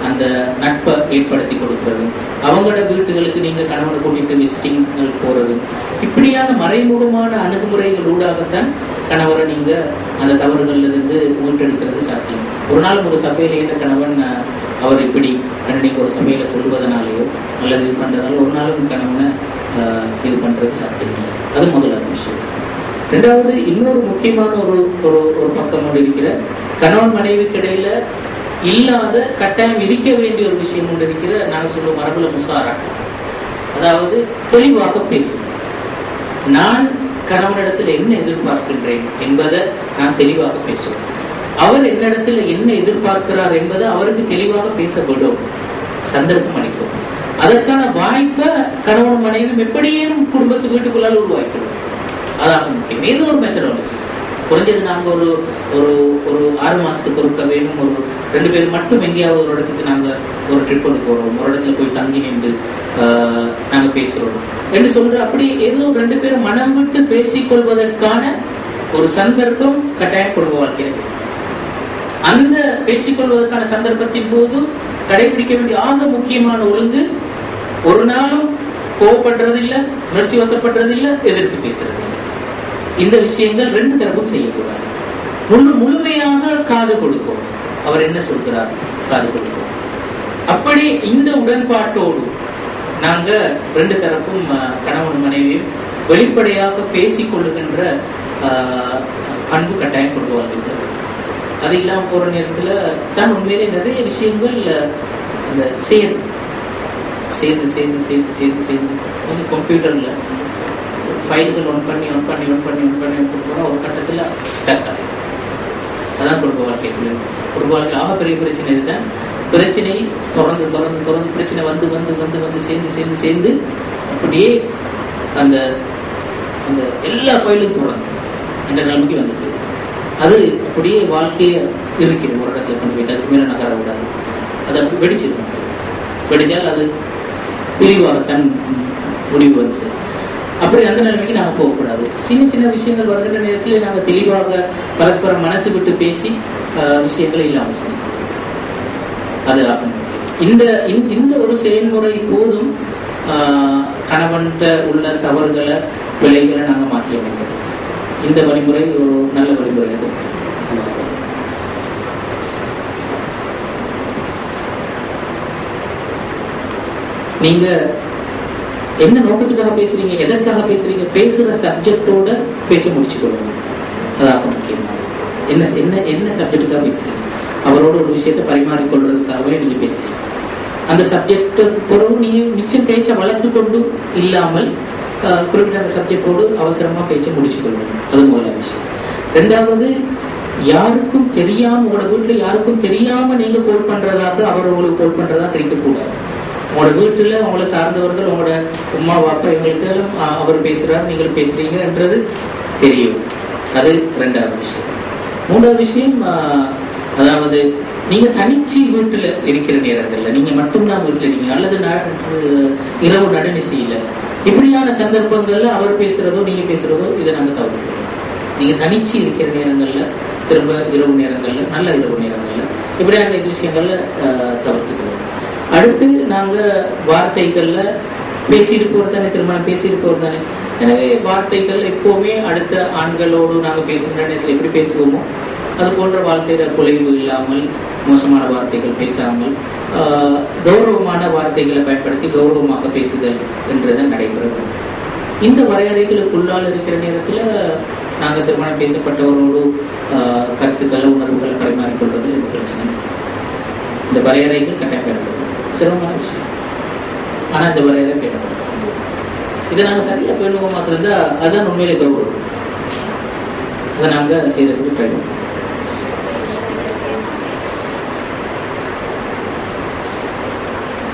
அந்த நட்பை ஏற்படுத்தி கொடுக்கிறதும், அவங்களோட வீட்டுகளுக்கு நீங்க கணவனை கூட்டிட்டு விசிட்டிங் போறதும், இப்படியான மறைமுகமான அணுகுமுறைகள் ஊடாகத்தான் கணவரை நீங்க அந்த தவறுகள்ல இருந்து மீட்டெடுக்கிறது சாத்தியம். ஒரு நாள் ஒரு சபையில இருந்த கணவன் அவர் இப்படி நீங்க ஒரு சபையில சொல்வதனாலேயோ அல்லது இது பண்றதால ஒரு நாளும் கணவனை இது பண்றது சாத்தியம் இல்லை. அது முதலாவது விஷயம். ரெண்டாவது, இன்னொரு முக்கியமான ஒரு பக்கம் ஒன்று இருக்கிற கணவன் மனைவிக்கு இடையில இல்லாத கட்டாயம் இருக்க வேண்டிய ஒரு விஷயம் ஒன்று இருக்கிற, நாங்க சொல்லுவோம் மரபுல முசாரா. அதாவது தெளிவாக பேசுங்க. நான் கணவனிடத்தில் என்ன எதிர்பார்க்கின்றேன் என்பதை நான் தெளிவாக பேசுவேன். அவர் என்னிடத்தில் என்ன எதிர்பார்க்கிறார் என்பதை அவருக்கு தெளிவாக பேசப்படும், சந்தர்ப்பம் அளிக்கும். அதற்கான வாய்ப்பை கணவன் மனைவி எப்படியேனும் குடும்பத்து வீட்டுக்குள்ளால் உருவாக்கிடும். அதாக முக்கியம். ஏதோ ஒரு மெத்தடாலஜி, குறைஞ்சது நாங்க ஒரு 6 மாசத்துக்கு ஒருக்க வேணும், ஒரு 2 பேர் மட்டும் எங்கேயாவது ஒரு இடத்துக்கு நாங்க ஒரு ட்ரிப் கொண்டு போறோம், ஒரு இடத்துல போய் தங்கி நின்று நாங்க பேசுறோம் என்று சொல்ற, அப்படி ஏதோ 2 பேரும் மனம் விட்டு பேசிக்கொள்வதற்கான ஒரு சந்தர்ப்பம் கட்டாயம் குடும்ப வாழ்க்கையில். அந்த பேசிக்கொள்வதற்கான சந்தர்ப்பத்தின் போது கடைபிடிக்க வேண்டிய ஆக முக்கியமான ஒழுங்கு, ஒரு நாளும் கோவப்படுறது இல்ல, உணர்ச்சி வசப்படுறது இல்ல, எதிர்த்து பேசுறது இல்லை. இந்த விஷயங்கள் 2 தரப்பும் செய்யக்கூடாது. முழுமையாக காது கொடுக்கும், அவர் என்ன சொல்கிறார் காது கொடுக்கும். அப்படி இந்த உடன்பாட்டோடு நாங்க 2 தரப்பும் கணவன் மனைவியும் வெளிப்படையாக பேசிக் கொள்ளுகின்ற அன்பு கட்டாயம் கொண்டு வாழ்கின்றது. அது இல்லாம போற நேரத்துல தான் உண்மையிலே நிறைய விஷயங்கள் அந்த சேர்ந்து நீங்க கம்ப்யூட்டர்ல ஃபைல்கள் ஒன் பண்ணி போனா ஒரு கட்டத்துல ஸ்டக் ஆகும். அதான் குடும்ப வாழ்க்கைக்குள்ள. குடும்ப வாழ்க்கையில் ஆக பெரிய பிரச்சனை இதுதான். பிரச்சனை தொடர்ந்து பிரச்சனை வந்து சேர்ந்து அப்படியே அந்த அந்த எல்லா ஃபைலும் தொடர்ந்து அந்த நிலைமைக்கு வந்து சேரும். அது அப்படியே வாழ்க்கையை இருக்கிறது. ஒரு இடத்துல கொண்டு போயிட்டு அதுக்கு மேல நகர விடாது. அது அப்படி வெடிச்சால் அது பிரிவாகத்தான் முடிவு வந்து. அப்படி அந்த நிலைமைக்கு நாங்கள் போகக்கூடாது. சின்ன விஷயங்கள் வருகின்ற நேரத்தில் நாங்கள் தெளிவாக பரஸ்பரம் மனசு விட்டு பேசி விஷயங்களை இல்லாமல் செய்யணும். அது ஆகும். இந்த ஒரு செயல்முறை போதும் கணவன்கிட்ட உள்ள தவறுகளை விலைகளை நாங்கள் மாற்றி அமைக்கிறோம். இந்த வழிமுறை ஒரு நல்ல வழிமுறை. அது நீங்க என்ன நோக்கத்துக்காக பேசுறீங்க, எதற்காக பேசுறீங்க, பேசுற சப்ஜெக்டோட பேச்சை முடிச்சுக்கொள்ளணும். அதாக முக்கியமான என்ன என்ன என்ன சப்ஜெக்டுக்காக பேசுறீங்க, அவரோட ஒரு விஷயத்தை பரிமாறிக்கொள்றதுக்காகவே நீங்க பேசுறீங்க. அந்த சப்ஜெக்ட் பிறகு நீங்க மிச்சம் பேச்சை வளர்த்து கொண்டு இல்லாமல் குறிப்பிட்ட அந்த சப்ஜெக்டோடு அவசரமா பேச்சை முடிச்சுக்கொள்ளணும். அது முதல்ல விஷயம். ரெண்டாவது, யாருக்கும் தெரியாம, உங்களோட வீட்டுல யாருக்கும் தெரியாம நீங்க கோல் பண்றதாக அவர் உங்களுக்கு கோல் பண்றதா தெரியக்கூடாது. உங்களோட வீட்டுல உங்களை சார்ந்தவர்கள், உங்களோட அம்மா அப்பா இவங்களுக்கு அவர் பேசுறாரு, நீங்கள் பேசுறீங்கன்றது தெரியும். அது ரெண்டாவது விஷயம். மூன்றாவது விஷயம், அதாவது நீங்க தனிச்சு வீட்டுல இருக்கிற நேரங்கள்ல நீங்க மட்டும்தான் வீட்டுல நீங்க அல்லது இரவு நடுநிசையில இப்படியான சந்தர்ப்பங்கள்ல அவர் பேசுறதோ நீங்க பேசுறதோ இதை நாங்க தவிர்க்கிறோம். நீங்க தனிச்சு இருக்கிற நேரங்கள்ல, திரும்ப இரவு நேரங்கள்ல, நல்ல இரவு நேரங்கள்ல இப்படியான இது விஷயங்கள்ல தவிர்த்துக்கிறோம். அடுத்து நாங்க வார்த்தைகள்ல பேசியிருப்பவர் தானே, திருமணம் பேசியிருப்பவர் தானே. எனவே வார்த்தைகள் எப்பவுமே அடுத்த ஆண்களோடு நாங்க பேசுகிற நேரத்தில் எப்படி பேசுவோமோ அது போன்ற வார்த்தையில குலைவு இல்லாமல், மோசமான வார்த்தைகள் பேசாமல், கௌரவமான வார்த்தைகளை பயன்படுத்தி கௌரவமாக பேசுதல் என்றுதான் நடைபெறும். இந்த வரையறைகளுக்குள்ளால் இருக்கிற நேரத்துல நாங்க திருமணம் பேசப்பட்டவரோடு கருத்துக்களை, உணர்வுகளை பரிமாறிக்கொள்வது எந்த பிரச்சனை. இந்த வரையறைகள் கட்டாயப்படுறது சிரமமான விஷயம். ஆனா இந்த வரையறை பேசப்படுறது இதை நாங்க சரியா பேணுவோமா இருந்தா அதுதான் உண்மையிலே கௌரவம். அதை நாங்க செய்யறதுக்கு ட்ரை பண்ணுவோம்.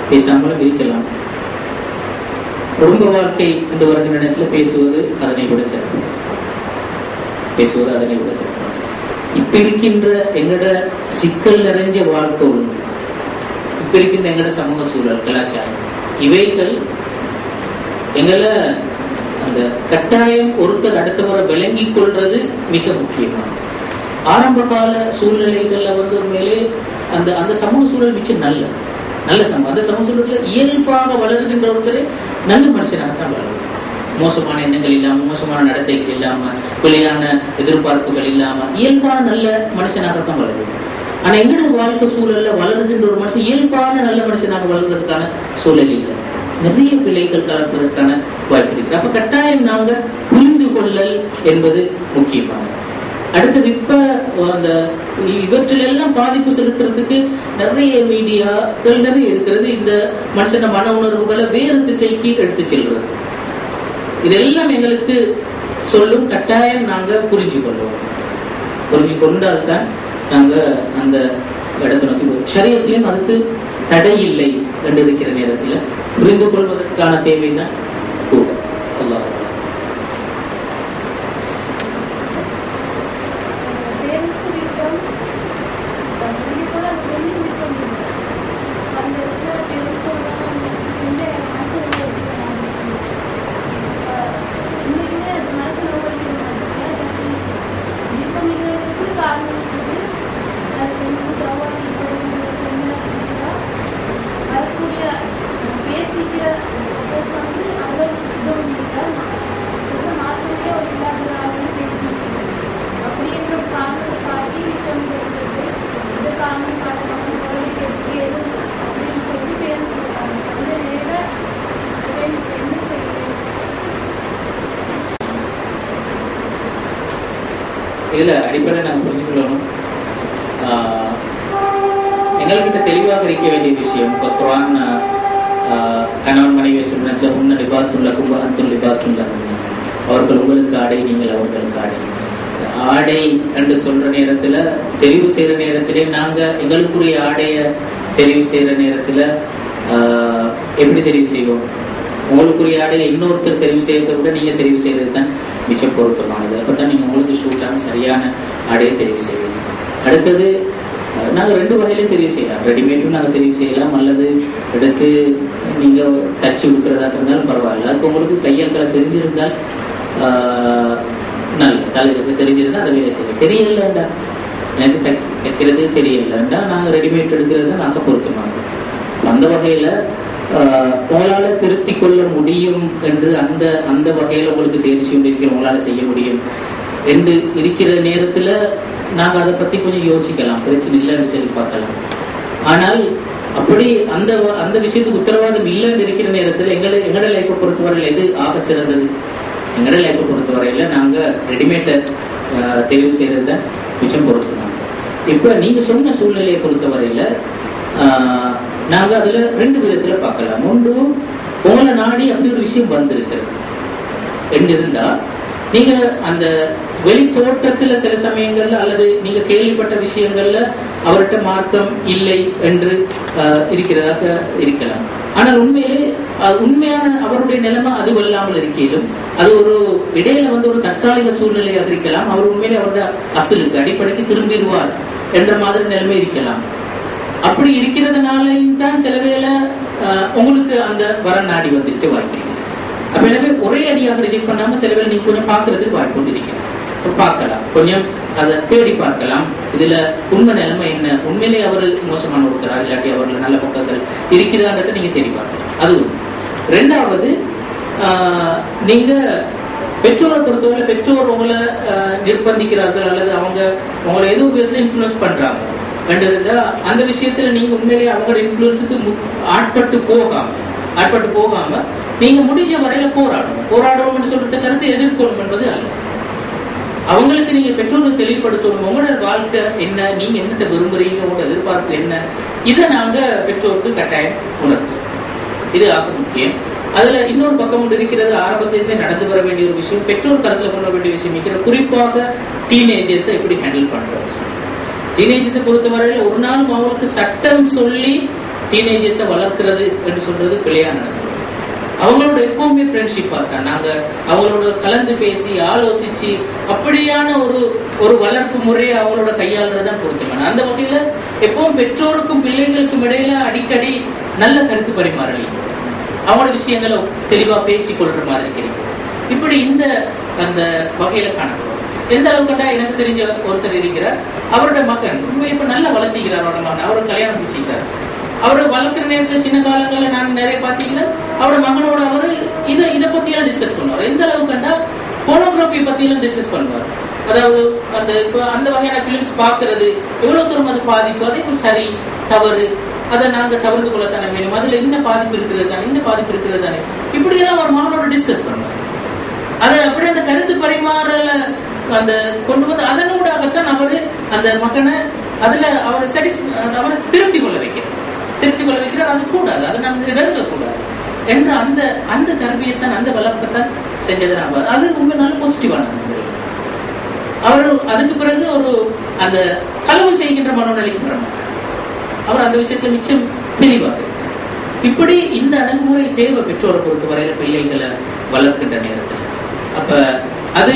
பேசாமலும் இருக்கலாம். குடும்ப வாழ்க்கை என்று வருகின்ற நேரத்தில் பேசுவது அதனை விட சிறப்பு. பேசுவது அதனை விட சிறப்பு. இப்ப இருக்கின்ற எங்கட சிக்கல் நிறைஞ்ச வாழ்க்கை ஒழுங்கு, இப்ப இருக்கின்ற எங்கட சமூக சூழல், கலாச்சாரம், இவைகள் எங்களை அந்த கட்டாயம் ஒருத்தர் அடுத்தவரை விளங்கி கொள்றது மிக முக்கியமானது. ஆரம்ப கால சூழ்நிலைகள்ல உண்மையிலே அந்த அந்த சமூக சூழல் மிச்சம் நல்ல சமூகம். அந்த சமூக சூழத்துல இயல்பாக வளர்கின்ற ஒருத்தர் நல்ல மனுஷனாகத்தான் வளரும். மோசமான எண்ணங்கள் இல்லாம, மோசமான நடத்தைகள் இல்லாம, பிழையான எதிர்பார்ப்புகள் இல்லாம இயல்பான நல்ல மனுஷனாகத்தான் வளரும். ஆனா எங்கட வாழ்க்கை சூழல்ல வளர்கின்ற ஒரு மனுஷன் இயல்பான நல்ல மனுஷனாக வளர்றதுக்கான சூழல் இல்லை. நிறைய பிழைகள் கலப்பதற்கான வாய்ப்பு இருக்கு. அப்ப கட்டாயம் நாங்க புரிந்து கொள்ளல் என்பது முக்கியமானது. அடுத்தது, இப்ப அந்த இவற்றிலெல்லாம் பாதிப்பு செலுத்துறதுக்கு நிறைய மீடியாக்கள் நிறைய இருக்கிறது. இந்த மனுஷன மன உணர்வுகளை வேறு திசைக்கு எடுத்து செல்றது, இதெல்லாம் எங்களுக்கு சொல்லும். கட்டாயம் நாங்க புரிஞ்சு கொள்வோம். புரிஞ்சு கொண்டால்தான் நாங்க அந்த இடத்தை நோக்கி. ஷரியத்திலையும் அதுக்கு தடை இல்லை என்று இருக்கிற நேரத்தில் புரிந்து கொள்வதற்கான தேவைதான் கூட. அல்லாஹ் இதுல அடிப்படையில் நாங்கள் புரிஞ்சுக்கணும். எங்கள்கிட்ட தெளிவாக இருக்க வேண்டிய விஷயம், இப்போ குர்ஆன் கணவன் மனைவி சொல்றதுல உன்ன லிபாசுல்ல கும்பஅத்துல் லிபாசுல்ல, அவர்கள் உங்களுக்கு ஆடை, நீங்கள் அவர்களுக்கு ஆடை. ஆடை என்று சொல்ற நேரத்துல, தெரிவு செய்யற நேரத்திலே நாங்க எங்களுக்குரிய ஆடைய தெரிவு செய்யற நேரத்துல எப்படி தெரிவு செய்வோம்? உங்களுக்குரிய ஆடையை இன்னொருத்தர் தெரிவு செய்யறதை விட நீங்க தெரிவு செய்யறது தான் மிச்சம் பொருத்தமானது. அப்பதான் நீங்க உங்களுக்கு சூட்டான சரியான ஆடையை தெரிவு செய்வீங்க. அடுத்தது, நாங்க ரெண்டு வகையிலையும் தெரிவு செய்யலாம். ரெடிமேடும் நாங்க தெரிவு செய்யலாம், அல்லது எடுத்து நீங்க தச்சு விடுக்கிறதா இருந்தாலும் பரவாயில்ல. அதுக்கு உங்களுக்கு தையல்களை தெரிஞ்சிருந்தால் நல்ல தலைவருக்கு தெரிஞ்சிருந்தா அதை வேலை செய்யலாம். தெரியலண்டா, எனக்கு தைக்கிறது தெரியலண்டா நாங்க ரெடிமேட் எடுக்கிறது தான் நாங்க பொருத்தமானது. அந்த வகையில உங்களால திருத்தி கொள்ள முடியும் என்று அந்த வகையில உங்களுக்கு தேர்ச்சி இருக்கிற உங்களால செய்ய முடியும் என்று இருக்கிற நேரத்துல நாங்க அதை பத்தி கொஞ்சம் யோசிக்கலாம், பிரச்சனை இல்லைன்னு சொல்லி பார்க்கலாம். ஆனால் அப்படி அந்த விஷயத்துக்கு உத்தரவாதம் இல்லைன்னு இருக்கிற நேரத்தில் எங்களோட லைஃபை பொறுத்தவரையில் எது ஆக சிறந்தது? எங்களோட லைஃபை பொறுத்தவரையில நாங்க ரெடிமேட்டை தெரிவு செய்யறத மிச்சம் பொறுத்துனாங்க. இப்ப நீங்க சொன்ன சூழ்நிலையை பொறுத்தவரையில நாங்க அதுல 2 விதத்துல பார்க்கலாம். ஒன்று, உங்களை நாடி அப்படி ஒரு விஷயம் வந்திருக்கிறது இருந்தா நீங்க அந்த வெளி தோற்றத்துல சில சமயங்கள்ல அல்லது நீங்க கேள்விப்பட்ட விஷயங்கள்ல அவர்கிட்ட மார்க்கம் இல்லை என்று இருக்கிறதாக இருக்கலாம். ஆனால் உண்மையான அவருடைய நிலைமை அது வல்லாமல் இருக்கையிலும் அது ஒரு இடையில ஒரு தற்காலிக சூழ்நிலையாக இருக்கலாம். அவர் உண்மையிலே அவருடைய அசலுக்கு அடிப்படைக்கு திரும்பிடுவார் என்ற மாதிரி நிலைமை இருக்கலாம். அப்படி இருக்கிறதுனாலையும் தான் சில வேளை உங்களுக்கு அந்த வர நாடி வந்துட்டு வாய்ப்பு இருக்குது. அப்ப எனவே ஒரே அடியாக ரிஜெக்ட் பண்ணாம சில வேளை நீங்க கொஞ்சம் பாக்குறதுக்கு வாய்ப்பு கொண்டிருக்கீங்க. பார்க்கலாம், கொஞ்சம் அதை தேடி பார்க்கலாம். இதுல உண்மை நிலைமை என்ன, உண்மையிலே அவர் மோசமான ஒருத்தரா இல்லாட்டி அவர்கள் நல்ல பக்கங்கள் இருக்கிறான்றதை நீங்க தேடி பார்க்கலாம். அது ரெண்டாவது, நீங்க பெற்றோரை பொறுத்தவரை பெற்றோர் உங்களை நிர்பந்திக்கிறார்கள் அல்லது அவங்க உங்களை ஏதோ விதத்துல இன்ஃபுளுன்ஸ் பண்றாங்க கண்டிருந்தா அந்த விஷயத்துல நீங்க உண்மையிலேயே அவங்களோட இன்ஃபுளுன்ஸுக்கு ஆட்பட்டு போகாம நீங்க முடிஞ்ச வரையில போராடணும்னு சொல்லிட்டு கருத்தை எதிர்க்கணும் என்பது அல்ல. அவங்களுக்கு நீங்க பெற்றோருக்கு தெளிவுபடுத்தணும் உங்களோட வாழ்க்கை என்ன, நீங்க என்னத்தை விரும்புறீங்க, உங்களோட எதிர்பார்ப்பு என்ன, இதை நாங்க பெற்றோருக்கு கட்டாயம் உணர்த்தோம். இது ஆக முக்கியம். அதுல இன்னொரு பக்கம் ஒன்று இருக்கிறது, ஆரம்பத்திலிருந்தே நடந்து வர வேண்டிய ஒரு விஷயம், பெற்றோர் கருத்துல கொள்ள வேண்டிய விஷயம் இருக்கிற, குறிப்பாக டீனேஜர்ஸை எப்படி ஹேண்டில் பண்றது. டீனேஜர்ஸை பொறுத்தவரையில் ஒரு நாளும் அவங்களுக்கு சட்டம் சொல்லி டீனேஜர்ஸை வளர்க்கிறது என்று சொல்றது பிள்ளையா நடக்கும். அவங்களோட எப்பவுமே ஃப்ரெண்ட்ஷிப்பா தான் நாங்க அவங்களோட கலந்து பேசி ஆலோசிச்சு அப்படியான ஒரு வளர்ப்பு முறையை அவங்களோட கையாளுறதுதான் பொருத்தமான. அந்த வகையில எப்பவும் பெற்றோருக்கும் பிள்ளைகளுக்கும் இடையில அடிக்கடி நல்ல கருத்து பரிமாறல், அவங்களோட விஷயங்களை தெளிவா பேசிக் கொள்ற மாதிரி கிடைக்கும். இப்படி அந்த வகையில காணப்படும். எந்த அளவுக்குண்டா எனக்கு தெரிஞ்ச ஒருத்தர் இருக்கிறார், அவரோட மகன் இப்ப நல்லா வளர்த்திக்கிறார். அவரோட மகன் அவரோட கல்யாணம் முடிச்சுக்கிறார். அவரை வளர்க்கிற நேரத்துல சின்ன காலங்கள்ல நான் நிறைய பாத்தீங்கன்னா அவரோட மகனோட அவரு இதை பத்தி எல்லாம் டிஸ்கஸ் பண்ணுவார். எந்த அளவுக்குண்டா போனோகிராஃபி பத்தி எல்லாம் டிஸ்கஸ் பண்ணுவார். அதாவது அந்த வகையான பிலிம்ஸ் பாக்குறது எவ்வளவு தூரம் அது பாதிப்பு, அதே போல சரி தவறு, அதை நாங்க தவிர்த்து கொள்ளத்தானே வேணும், அதுல என்ன பாதிப்பு இருக்கிறது தானே, இப்படி எல்லாம் ஒரு மகனோட டிஸ்கஸ் பண்ணுவார். அதை அப்படியே அந்த கருத்து பரிமாறல அந்த கொண்டு வந்து அதனூடாகத்தான் அவரு அந்த மகனை அதுல அவரை திருப்தி கொள்ள வைக்கிறார். அது கூடாது, அதை நம்ம நெருங்க கூடாது என்ற அந்த தர்பியத்தான் அந்த வளர்க்கத்தான் செஞ்சது. அது உண்மை நல்ல பாசிட்டிவானது. அவர் அதுக்கு பிறகு அந்த களவு செய்கின்ற மனோநிலைக்கு வர மாட்டார். அவர் அந்த விஷயத்துல மிச்சம் தெளிவாக. இப்படி இந்த அணுகுமுறை தேவை பெற்றோரை பொறுத்த வரையில பிள்ளைகளை வளர்க்கின்ற நேரத்தில். அப்ப அது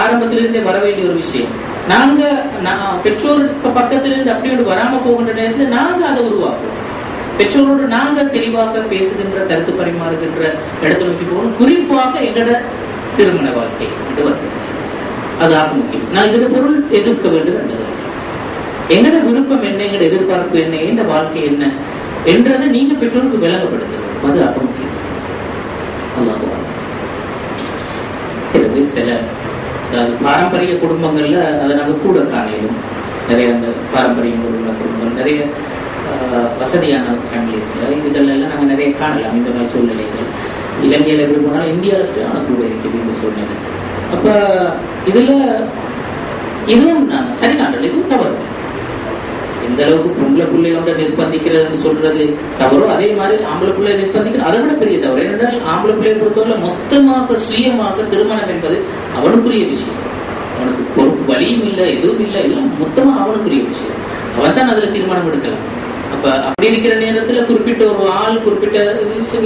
ஆரம்பத்திலிருந்தே வர வேண்டிய ஒரு விஷயம். நாங்க பெற்றோர் பக்கத்திலிருந்து அப்படி ஒன்று வராம போகின்ற நேரத்தில் நாங்க அதை உருவாக்குவோம். பெற்றோரோடு நாங்க தெளிவாக பேசுகின்ற கருத்து பரிமாறுகின்ற இடத்தை நோக்கி போகணும். குறிப்பாக எங்களோட திருமண வாழ்க்கை அது ஆக முக்கியம். நான் இதோட பொருள் எதிர்க்க வேண்டும் என்றது, எங்களோட விருப்பம் என்ன, எங்களோட எதிர்பார்ப்பு என்ன, எந்த வாழ்க்கை என்ன என்றதை நீங்க பெற்றோருக்கு விளங்கப்படுத்துறது, அது ஆக முக்கியம். சில பாரம்பரிய குடும்பங்கள்ல அதை நாங்க கூட காணையிலும் நிறைய அந்த பாரம்பரியம் உள்ள குடும்பங்கள், நிறைய வசதியான ஃபேமிலிஸ்ல இதுகள் எல்லாம் நாங்க நிறைய காணலாம். இந்த மாதிரி சூழ்நிலைகள் இலங்கையில எப்படி போனாலும் இந்தியாவில கூட இருக்குது இந்த சூழ்நிலை. அப்ப இதுல இதுவும் நான் சரி காணல, இதுவும் தவறு. எந்த அளவுக்கு பொம்பளை பிள்ளையோட நிர்பந்திக்கிறதுன்னு சொல்றது தவறோ, அதே மாதிரி ஆம்பளை பிள்ளை நிர்பந்திக்கிறது அதை விட பெரிய தவறு. ஏனென்றால் ஆம்பளை பிள்ளையை பொறுத்தவரை மொத்தமாக சுயமாக திருமணம் என்பது அவனுக்குரிய விஷயம். அவனுக்கு பொறுப்பு வழியும் இல்லை, எதுவும் இல்லை, எல்லாம் மொத்தமா அவனுக்குரிய விஷயம். அவன் தான் அதுல தீர்மானம் எடுக்கலாம். அப்ப அப்படி இருக்கிற நேரத்துல குறிப்பிட்ட ஒரு ஆள் குறிப்பிட்ட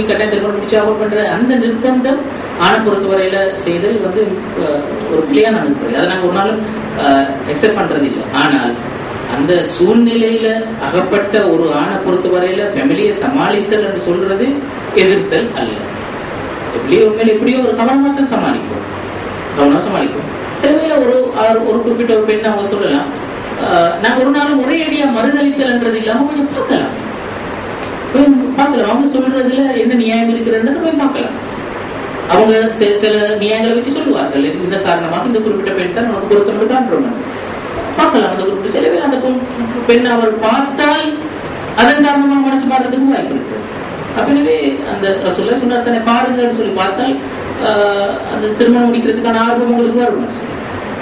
கட்டாயம் திருமணம் முடிச்சு அவர் பண்ற அந்த நிர்பந்தம் ஆணை பொறுத்தவரையில செய்தல் ஒரு பிள்ளையான அனுப்புறை. அதை நாங்க ஒரு நாளும் அக்செப்ட் பண்றது இல்லை. ஆனால் அந்த சூழ்நிலையில அகப்பட்ட ஒரு ஆணை பொறுத்தவரையில ஃபேமிலியை சமாளித்தல் என்று சொல்றது எதிர்த்தல் அல்ல. உண்மையில எப்படியோ ஒரு கவனமா தான் சமாளிக்கும். சில வேளை ஒரு குறிப்பிட்ட ஒரு பெண் அவங்க சொல்லலாம், நாங்க ஒரு நாளும் ஒரே அடியா மறுதளித்தல் என்றது இல்லாம கொஞ்சம் பார்க்கலாம். அவங்க சொல்றதுல என்ன நியாயம் இருக்கிறது போய் பார்க்கலாம். அவங்க சில நியாயங்களை வச்சு சொல்லுவார்கள், இந்த காரணமாக இந்த குறிப்பிட்ட பெண் தான் நமக்கு பொருத்தம் காண்றோம் பார்க்கலாம். அந்த குறிப்பிட்ட சில பேர் அந்த பெண் அவர் பார்த்தால் அதன் காரணமாக மனசு மாறுறதுக்கும் வாய்ப்பு இருக்கு. அப்பவே அந்த ரசூலுல்லாஹ் சொன்னார் தானே, பாருங்கன்னு சொல்லி பார்த்தால் அந்த திருமணம் முடிக்கிறதுக்கான ஆர்வம் உங்களுக்கு வரும்.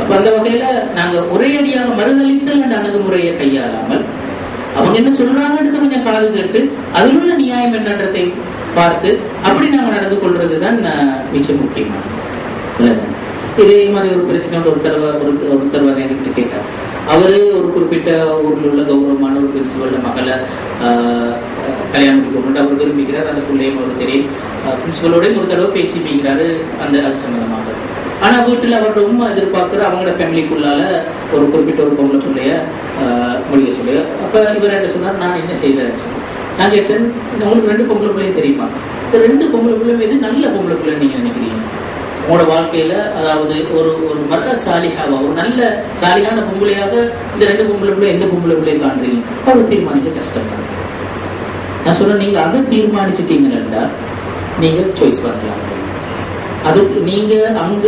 அப்ப அந்த வகையில நாங்க ஒரே அடியாக மறுதளித்தல் என்ற அணுகுமுறையை கையாளாமல் அவங்க என்ன சொல்றாங்கன்றது கொஞ்சம் காது கேட்டு அதில் உள்ள நியாயம் என்னன்றதை பார்த்து அப்படி நாங்க நடந்து கொள்றதுதான் மிச்சம் முக்கியமானது. இதே மாதிரி ஒரு பிரச்சனை ஒருத்தர் எனக்கு கேட்டார். அவரு ஒரு குறிப்பிட்ட ஊர்ல உள்ள கௌரவமான ஒரு பிரின்சிபல் மகளை கல்யாணம் முடிக்க அவர் விரும்பிக்கிறார். அந்த பிள்ளையும் அவருக்கு தெரியும். பிரின்சிபலோடையும் ஒரு தடவை பேசிப்பிக்கிறாரு அந்த அது சம்பந்தமாக. ஆனா வீட்டுல அவரோட உண்மை எதிர்பார்க்கிற அவங்களோட ஃபேமிலிக்குள்ளால ஒரு குறிப்பிட்ட ஒரு பொம்பளை பிள்ளைய முடிக்க சொல்லி, அப்ப இவர் என்ன சொன்னார், நான் என்ன செய்தேன். நான் கேட்டேன், உங்களுக்கு 2 பொம்பளை பிள்ளையும் தெரியுமா? இந்த 2 பொம்பளை பிள்ளையும் எது நல்ல பொம்பளை பிள்ளைன்னு நீங்க நினைக்கிறீங்க? உங்களோட வாழ்க்கையில அதாவது ஒரு மர்க சாலிஹாவா, ஒரு நல்ல சாலியான பொம்பளையாக இந்த 2 பொம்பளை பிள்ளை எந்த பொம்பளை பிள்ளையை காண்றீங்க? அவர் தீர்மானிக்க கஷ்டமா. நான் சொன்னேன், நீங்க அதை தீர்மானிச்சுட்டீங்கன்னா நீங்க சாய்ஸ் பண்ணலாம். அதுக்கு நீங்க அங்க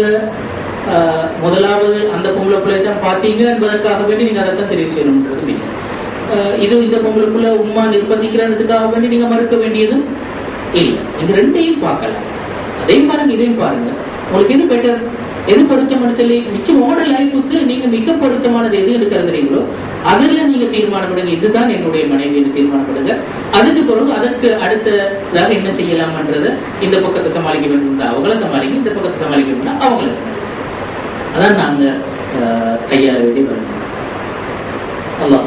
முதலாவது அந்த பொம்பளை பிள்ளை தான் பார்த்தீங்க என்பதற்காக வேண்டி நீங்க அதைத்தான் தெரிவு செய்யணும்ன்றது இல்லை. இது இந்த பொம்பளை பிள்ளை உண்மை நிர்பந்திக்கிறதுக்காக வேண்டி நீங்க மறுக்க வேண்டியதும் இல்லை. இந்த 2ஐயும் பார்க்கலாம். அதையும் பாருங்க, இதையும் பாருங்க. உங்களுக்கு எது பெட்டர், எது பொருத்தமான சொல்லி மிச்சம் உங்களோட லைஃபுக்கு நீங்க மிக பொருத்தமானது எது எடுக்கிறீங்களோ அதுல நீங்க தீர்மானப்படுங்க. இதுதான் என்னுடைய மனைவி என்று தீர்மானப்படுங்க. அதுக்கு பிறகு அதற்கு அடுத்ததாக என்ன செய்யலாம்ன்றத, இந்த பக்கத்தை சமாளிக்க வேண்டும் அவங்கள சமாளிக்க, இந்த பக்கத்தை சமாளிக்க வேண்டும் அவங்கள சமாளிக்க. அதான் நாங்க கையாள வேண்டிய வரணும். அல்லாஹ்